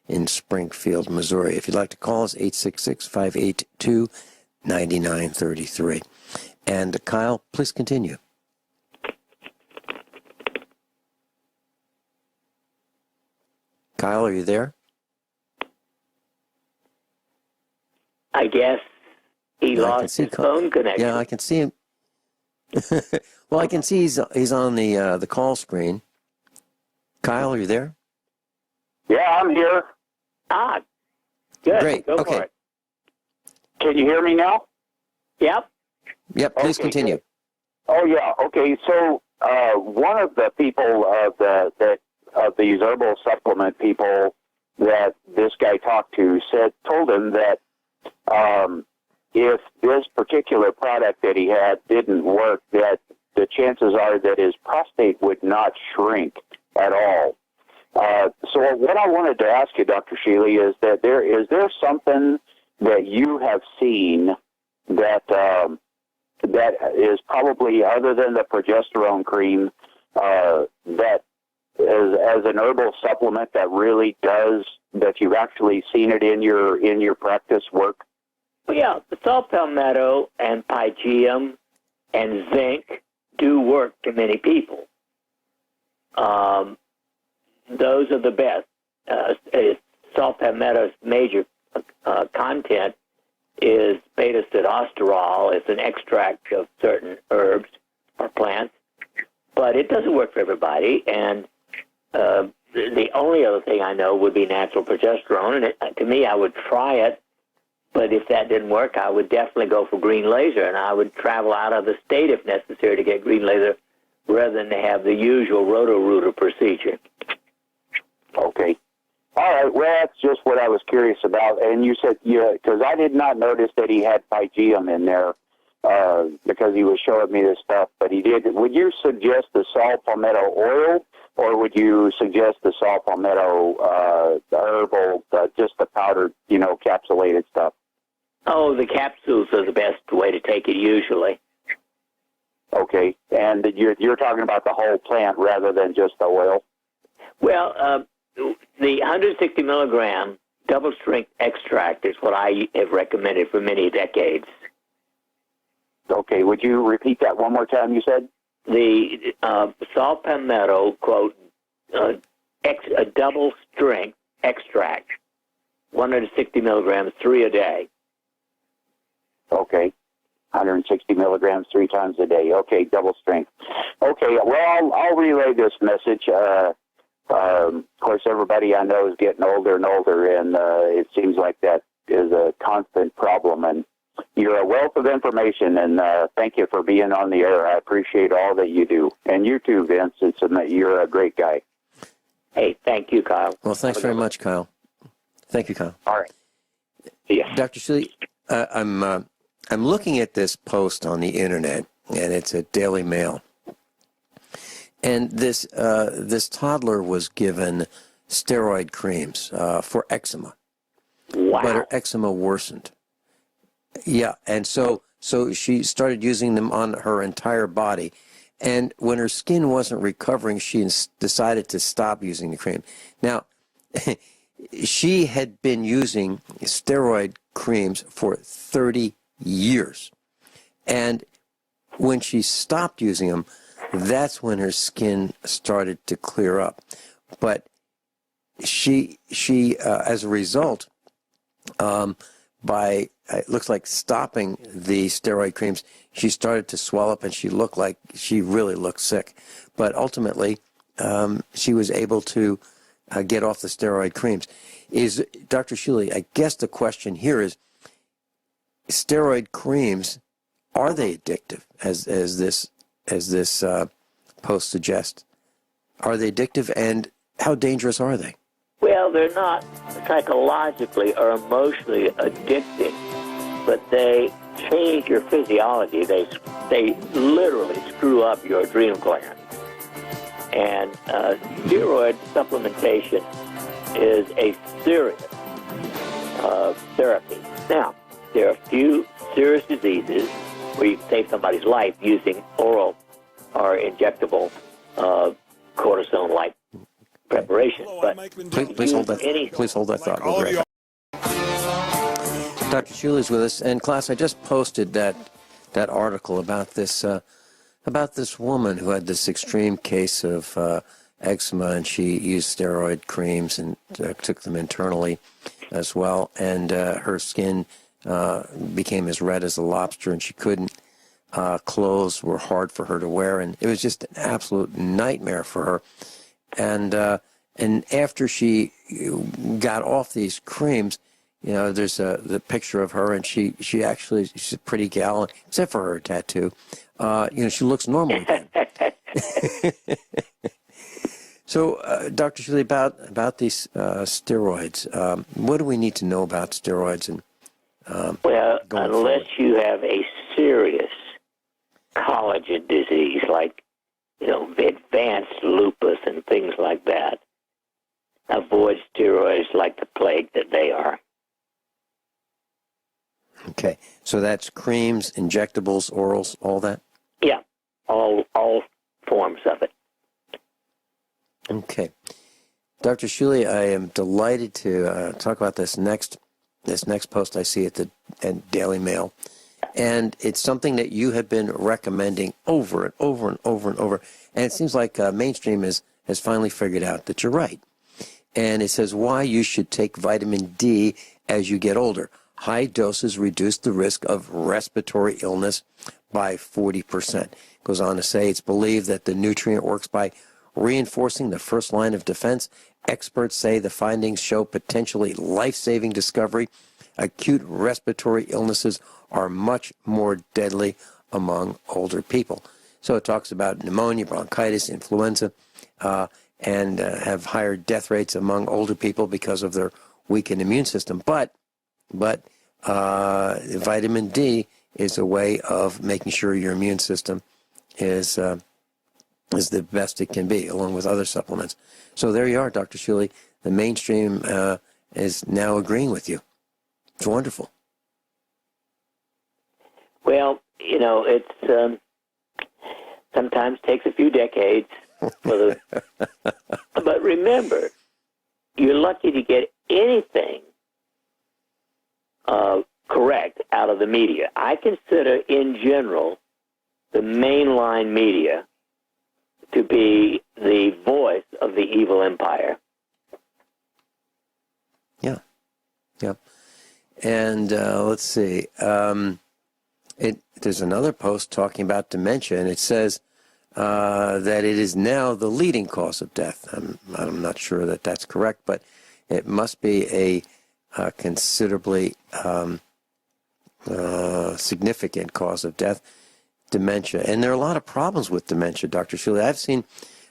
in Springfield, Missouri. If you'd like to call us, 866-582-9933. And Kyle, please continue. Kyle, are you there? I guess he lost his phone connection. Yeah, I can see him. Well, I can see he's on the call screen. Kyle, are you there? Yeah, I'm here. Good. Great. Go Okay. for it. Can you hear me now? Yep. Yep, please Okay, continue. good. Oh, yeah. Okay, so one of the people of these herbal supplement people that this guy talked to told him that if this particular product that he had didn't work, that the chances are that his prostate would not shrink at all. So what I wanted to ask you, Dr. Shealy, is that is there something that you have seen that that is probably, other than the progesterone cream, that as an herbal supplement that really does, that you've actually seen it in your practice work? Well, yeah, the saw palmetto and pygeum and zinc do work to many people. Those are the best. Saw palmetto's major content is beta-sitosterol. It's an extract of certain herbs or plants, but it doesn't work for everybody. And the only other thing I know would be natural progesterone, and to me, I would try it. But if that didn't work, I would definitely go for green laser, and I would travel out of the state if necessary to get green laser rather than to have the usual roto-rooter procedure. Okay. All right. Well, that's just what I was curious about. And you said, because I did not notice that he had pygeum in there because he was showing me this stuff, but he did. Would you suggest the saw palmetto oil, or would you suggest the saw palmetto herbal, just the powdered, capsulated stuff? Oh, the capsules are the best way to take it usually. Okay. And you're talking about the whole plant rather than just the oil? Well, the 160 milligram double strength extract is what I have recommended for many decades. Okay, would you repeat that one more time, you said? The saw palmetto, quote, a double strength extract, 160 milligrams, 3 a day. Okay, 160 milligrams 3 times a day. Okay, double strength. Okay, well, I'll relay this message. Of course, everybody I know is getting older and older, and it seems like that is a constant problem. And you're a wealth of information, and thank you for being on the air. I appreciate all that you do. And you too, Vince. You're a great guy. Hey, thank you, Kyle. Well, thanks very much, Kyle. Thank you, Kyle. All right. Yeah. Dr. Shealy, I'm looking at this post on the internet, and it's a Daily Mail. And this toddler was given steroid creams for eczema. Wow. But her eczema worsened. Yeah, and so she started using them on her entire body. And when her skin wasn't recovering, she decided to stop using the cream. Now, she had been using steroid creams for 30 years. And when she stopped using them, that's when her skin started to clear up. But she as a result, by it looks like stopping the steroid creams, she started to swell up, and she really looked sick. But ultimately, she was able to get off the steroid creams. Is Dr. Shealy? I guess the question here is: steroid creams, are they addictive? As this post suggests, are they addictive, and how dangerous are they? Well, they're not psychologically or emotionally addicting, but they change your physiology. They literally screw up your adrenal gland. And steroid supplementation is a serious therapy. Now, there are a few serious diseases where you can save somebody's life using oral or injectable cortisone-like preparation. But please hold that. Please hold that thought. We'll be right back. Dr. Shealy is with us, and class, I just posted that article about this woman who had this extreme case of eczema, and she used steroid creams and took them internally as well, and her skin became as red as a lobster, and she couldn't. Clothes were hard for her to wear, and it was just an absolute nightmare for her. And after she got off these creams, there's the picture of her, and she's a pretty gal, except for her tattoo. She looks normal again. So, Dr. Shealy, about these steroids, what do we need to know about steroids? And unless you have a serious collagen disease like advanced lupus and things like that, avoid steroids like the plague that they are. Okay, so that's creams, injectables, orals, all that? Yeah, all forms of it. Okay. Dr. Shealy, I am delighted to talk about this next post I see at Daily Mail. And it's something that you have been recommending over and over and over and over. And it seems like mainstream has finally figured out that you're right. And it says why you should take vitamin D as you get older. High doses reduce the risk of respiratory illness by 40%. It goes on to say it's believed that the nutrient works by reinforcing the first line of defense. Experts say the findings show potentially life-saving discovery. Acute respiratory illnesses are much more deadly among older people. So it talks about pneumonia, bronchitis, influenza, and have higher death rates among older people because of their weakened immune system. But vitamin D is a way of making sure your immune system is the best it can be, along with other supplements. So there you are, Dr. Shealy. The mainstream is now agreeing with you. It's wonderful. Well, it's sometimes takes a few decades. But remember, you're lucky to get anything correct out of the media. I consider, in general, the mainline media to be the voice of the evil empire. Yeah. And let's see. There's another post talking about dementia, and it says that it is now the leading cause of death. I'm not sure that that's correct, but it must be a considerably significant cause of death, dementia. And there are a lot of problems with dementia, Dr. Shealy.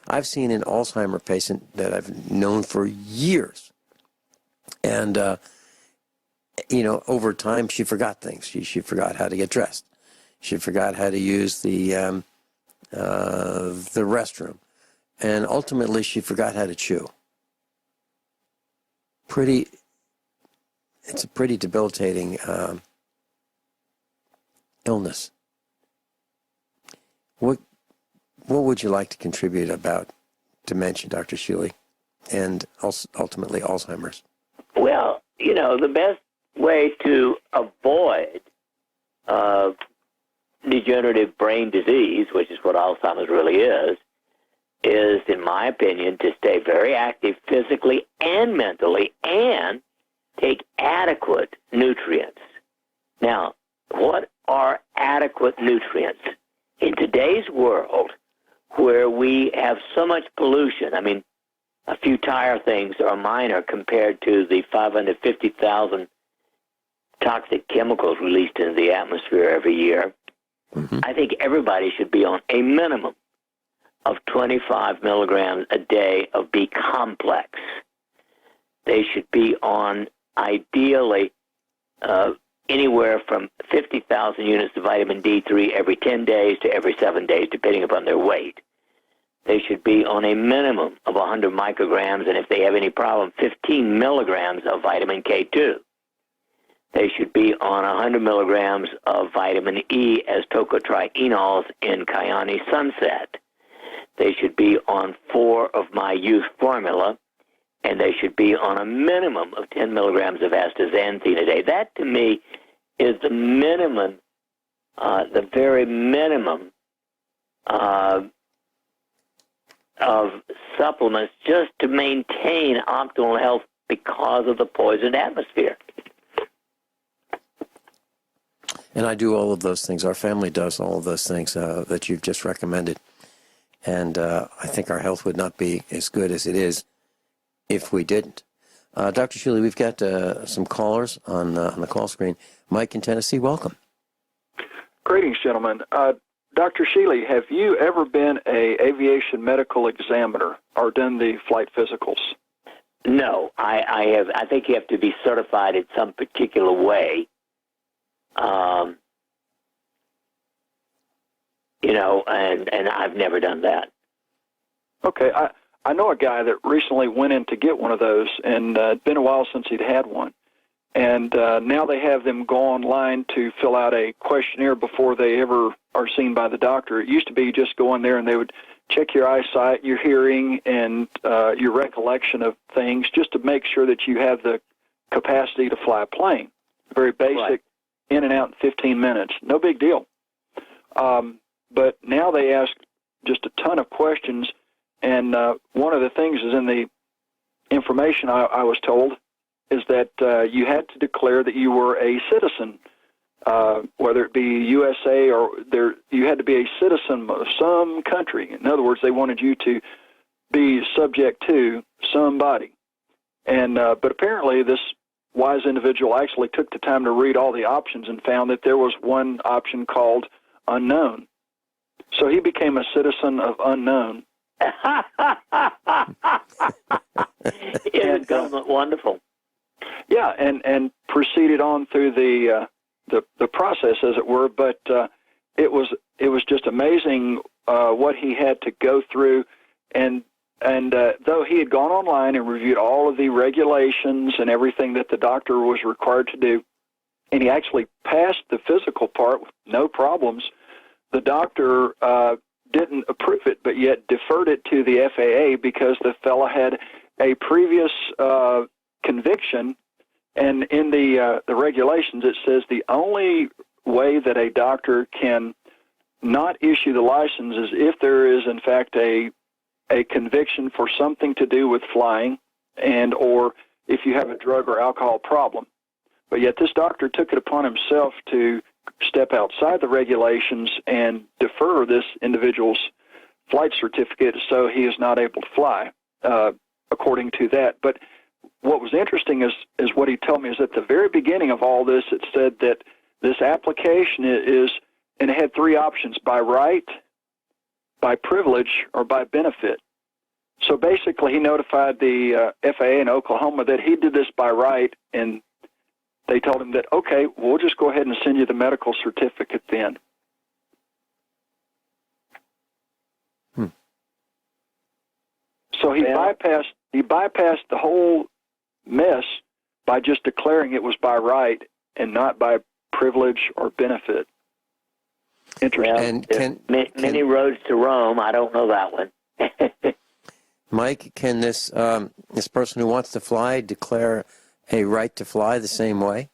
I've seen an Alzheimer patient that I've known for years, and over time she forgot things. She forgot how to get dressed. She forgot how to use the restroom, and ultimately she forgot how to chew. It's a pretty debilitating illness. What would you like to contribute about dementia, Dr. Shealy, and ultimately Alzheimer's? Well, the best way to avoid degenerative brain disease, which is what Alzheimer's really is, in my opinion, to stay very active physically and mentally and take adequate nutrients. Now, what are adequate nutrients? In today's world, where we have so much pollution, a few tire things are minor compared to the 550,000 toxic chemicals released into the atmosphere every year. Mm-hmm. I think everybody should be on a minimum of 25 milligrams a day of B complex. They should be on, ideally, anywhere from 50,000 units of vitamin D3 every 10 days to every 7 days, depending upon their weight. They should be on a minimum of 100 micrograms, and if they have any problem, 15 milligrams of vitamin K2. They should be on 100 milligrams of vitamin E as tocotrienols in Kyani Sunset. They should be on 4 of my youth formula, and they should be on a minimum of 10 milligrams of astaxanthin a day. That, to me, is the minimum, the very minimum of supplements just to maintain optimal health because of the poisoned atmosphere. And I do all of those things. Our family does all of those things that you've just recommended. And I think our health would not be as good as it is if we didn't. Dr. Shealy, we've got some callers on the call screen. Mike in Tennessee, welcome. Greetings, gentlemen. Dr. Shealy, have you ever been a aviation medical examiner or done the flight physicals? No, I have. I think you have to be certified in some particular way. And I've never done that. Okay, I know a guy that recently went in to get one of those, and it'd been a while since he'd had one. And now they have them go online to fill out a questionnaire before they ever are seen by the doctor. It used to be you just go in there and they would check your eyesight, your hearing, and your recollection of things just to make sure that you have the capacity to fly a plane. Very basic, Right. in and out in 15 minutes. No big deal. But now they ask just a ton of questions, and one of the things is in the information I was told is that you had to declare that you were a citizen, whether it be USA or you had to be a citizen of some country. In other words, they wanted you to be subject to somebody. And but apparently this wise individual actually took the time to read all the options and found that there was one option called unknown. So he became a citizen of unknown. Isn't government wonderful? Yeah, and proceeded on through the process, as it were. But it was just amazing what he had to go through, and though he had gone online and reviewed all of the regulations and everything that the doctor was required to do, and he actually passed the physical part with no problems, the doctor didn't approve it, but yet deferred it to the FAA because the fellow had a previous conviction. And in the regulations, it says the only way that a doctor can not issue the license is if there is, in fact, a conviction for something to do with flying, and or if you have a drug or alcohol problem. But yet this doctor took it upon himself to step outside the regulations and defer this individual's flight certificate so he is not able to fly, according to that. But what was interesting is what he told me is at the very beginning of all this, it said that this application is, and it had three options: by right, by privilege, or by benefit. So basically he notified the FAA in Oklahoma that he did this by right, and they told him that, okay, we'll just go ahead and send you the medical certificate then. So he bypassed the whole mess by just declaring it was by right and not by privilege or benefit. Interesting. And many roads to Rome. I don't know that one. Mike, can this person who wants to fly declare a right to fly the same way?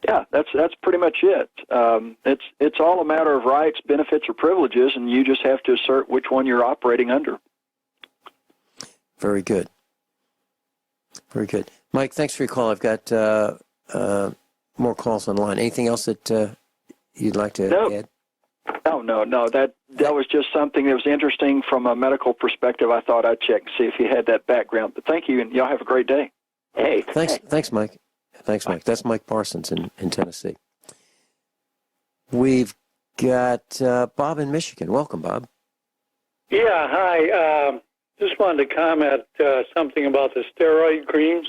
Yeah, that's pretty much it. It's all a matter of rights, benefits, or privileges, and you just have to assert which one you're operating under. Very good. Very good. Mike, thanks for your call. I've got more calls on the line. Anything else that you'd like to add? No. That was just something that was interesting from a medical perspective. I thought I'd check and see if you had that background. But thank you, and y'all have a great day. Hey. Thanks, Mike. Thanks, Mike. That's Mike Parsons in Tennessee. We've got Bob in Michigan. Welcome, Bob. Yeah, hi. Just wanted to comment something about the steroid creams.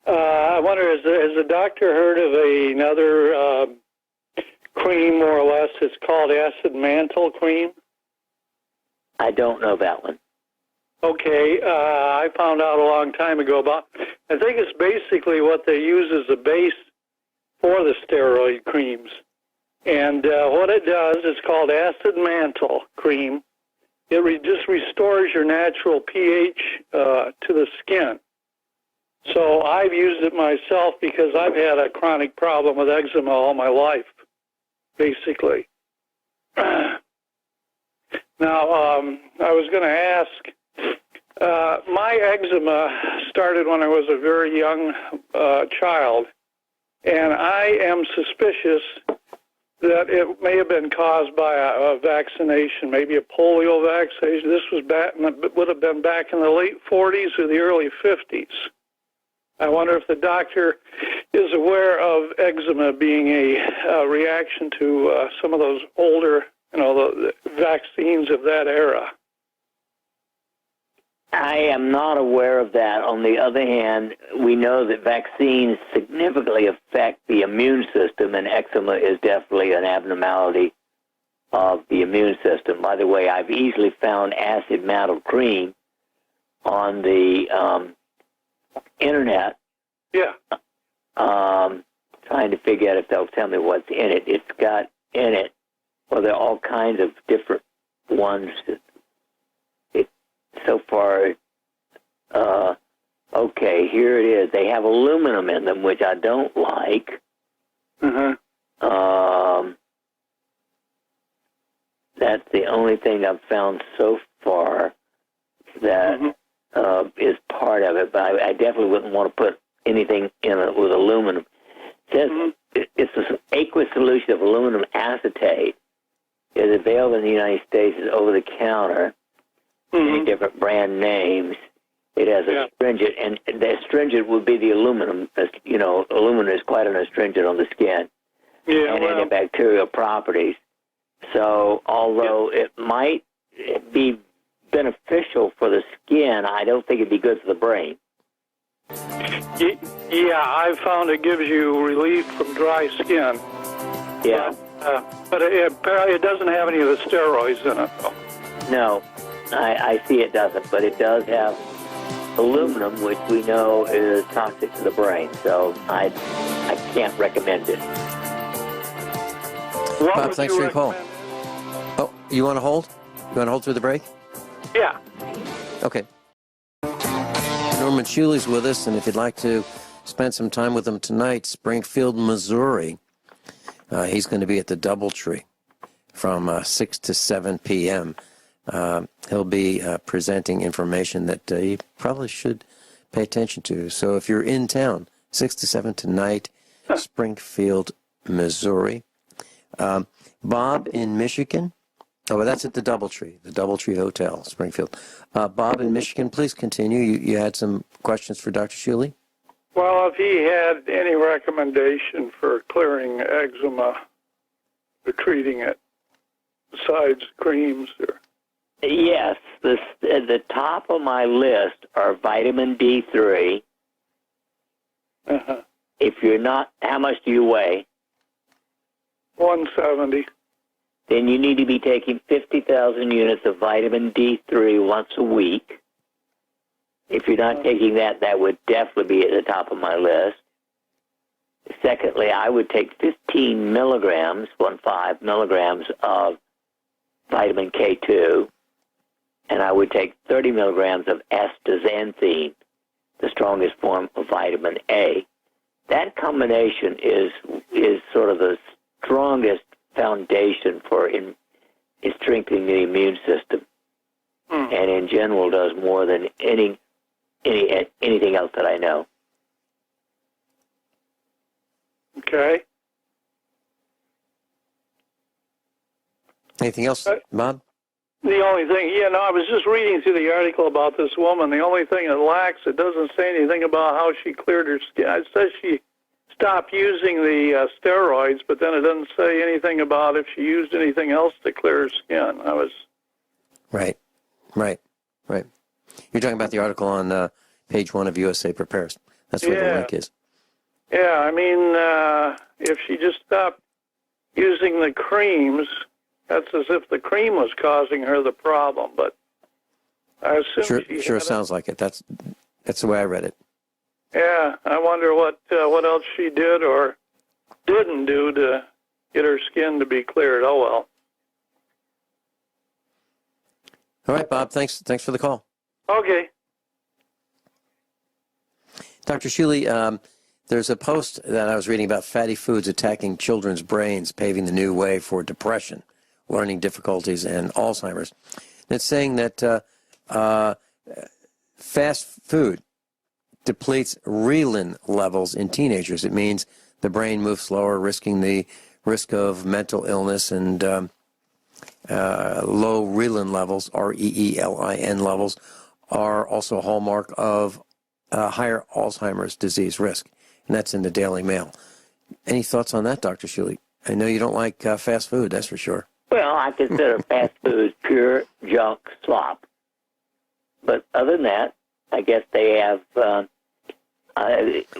I wonder, has the doctor heard of another cream, more or less? It's called acid mantle cream. I don't know that one. Okay, I found out a long time ago about. I think it's basically what they use as a base for the steroid creams, and what it does is called acid mantle cream. It just restores your natural pH to the skin. So I've used it myself because I've had a chronic problem with eczema all my life, basically. Now, I was going to ask, my eczema started when I was a very young child, and I am suspicious that it may have been caused by a vaccination, maybe a polio vaccination. This was would have been back in the late 40s or the early 50s. I wonder if the doctor is aware of eczema being a reaction to some of those older, the vaccines of that era. I am not aware of that. On the other hand, we know that vaccines significantly affect the immune system, and eczema is definitely an abnormality of the immune system. By the way, I've easily found acid mantle cream on the internet. Yeah. Trying to figure out if they'll tell me what's in it. It's got in it, well, there are all kinds of different ones. So far, okay, here it is. They have aluminum in them, which I don't like. That's the only thing I've found so far that is part of it, but I definitely wouldn't want to put anything in it with aluminum. It says it's an aqueous solution of aluminum acetate. Is available in the United States as over-the-counter, many different brand names. It has a astringent, and the astringent would be the aluminum. You know, aluminum is quite an astringent on the skin, and antibacterial properties. So, although it might be beneficial for the skin, I don't think it'd be good for the brain. Yeah, I've found it gives you relief from dry skin. Yeah. But it doesn't have any of the steroids in it, though. No, I see it doesn't, but it does have aluminum, which we know is toxic to the brain. So I can't recommend it. Bob, thanks for your call. Oh, you want to hold? You want to hold through the break? Yeah. Okay. Norman Shealy's with us, and if you'd like to spend some time with him tonight, Springfield, Missouri, he's going to be at the Doubletree from 6 to 7 p.m. He'll be presenting information that you probably should pay attention to. So if you're in town, 6 to 7 tonight, Springfield, Missouri. Bob in Michigan. Oh, well, that's at the Doubletree Hotel, Springfield. Bob in Michigan, please continue. You had some questions for Dr. Shealy? Well, if he had any recommendation for clearing eczema or treating it, besides creams or... Yes, at the top of my list are vitamin D3. If you're not, how much do you weigh? 170. Then you need to be taking 50,000 units of vitamin D3 once a week. If you're not taking that, that would definitely be at the top of my list. Secondly, I would take 15 milligrams, 15 milligrams of vitamin K2, and I would take 30 milligrams of astaxanthin, the strongest form of vitamin A. That combination is sort of the strongest foundation for in strengthening the immune system, and in general does more than anything else that I know. Okay. Anything else, Bob? The only thing, I was just reading through the article about this woman. The only thing that lacks, it doesn't say anything about how she cleared her skin. It says she stopped using the steroids, but then it doesn't say anything about if she used anything else to clear her skin. Right. You're talking about the article on page 1 of USA Prepares. That's where the link is. Yeah, I mean, if she just stopped using the creams, that's as if the cream was causing her the problem. But I assume sure sounds like it. That's the way I read it. Yeah, I wonder what else she did or didn't do to get her skin to be cleared. Oh well. All right, Bob. Thanks for the call. Okay. Dr. Shealy, there's a post that I was reading about fatty foods attacking children's brains, paving the new way for depression, learning difficulties, and Alzheimer's. And it's saying that fast food depletes renin levels in teenagers. It means the brain moves slower, risking the risk of mental illness, and low renin levels, REELIN levels, are also a hallmark of higher Alzheimer's disease risk. And that's in the Daily Mail. Any thoughts on that, Dr. Shealy? I know you don't like fast food, that's for sure. Well, I consider fast food pure junk slop. But other than that, I guess they have,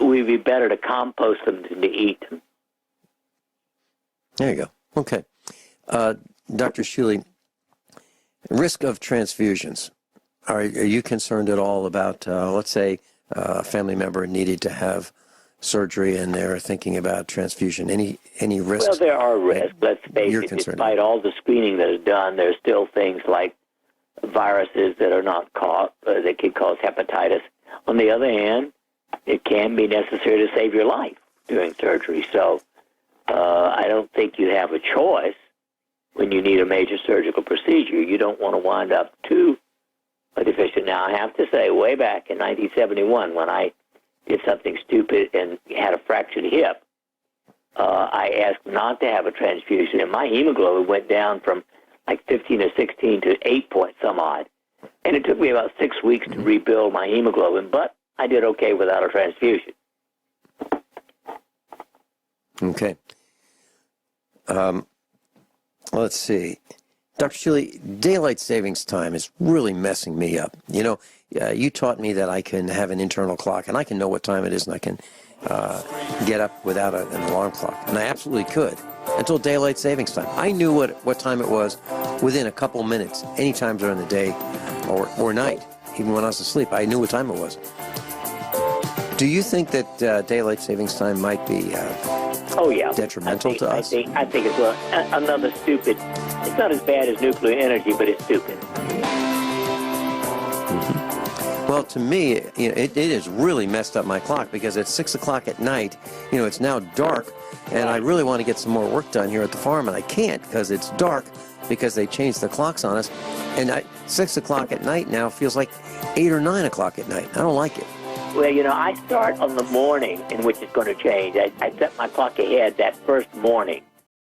we'd be better to compost them than to eat them. There you go. Okay. Dr. Shealy, risk of transfusions. Are you concerned at all about, let's say, a family member needed to have surgery and they're thinking about transfusion. Any risks? Well, there are risks. Let's face you're it. concerned Despite all the screening that is done, there's still things like viruses that are not caught that could cause hepatitis. On the other hand, it can be necessary to save your life during surgery. So I don't think you have a choice when you need a major surgical procedure. You don't want to wind up too deficient. Now, I have to say, way back in 1971, when I did something stupid and had a fractured hip, I asked not to have a transfusion, and my hemoglobin went down from like 15 or 16 to 8 point some odd. And it took me about 6 weeks to rebuild my hemoglobin, but I did okay without a transfusion. Okay. Let's see. Dr. Shealy, daylight savings time is really messing me up. You know, you taught me that I can have an internal clock, and I can know what time it is, and I can get up without an alarm clock. And I absolutely could until daylight savings time. I knew what time it was within a couple minutes, any time during the day or night, even when I was asleep. I knew what time it was. Do you think that daylight savings time might be detrimental to us? I think it's another stupid. It's not as bad as nuclear energy, but it's stupid. Mm-hmm. Well, to me, it has really messed up my clock, because at 6 o'clock at night, it's now dark, and I really want to get some more work done here at the farm, and I can't because it's dark, because they changed the clocks on us. And 6 o'clock at night now feels like 8 or 9 o'clock at night. I don't like it. Well, I start on the morning in which it's going to change. I set my clock ahead that first morning.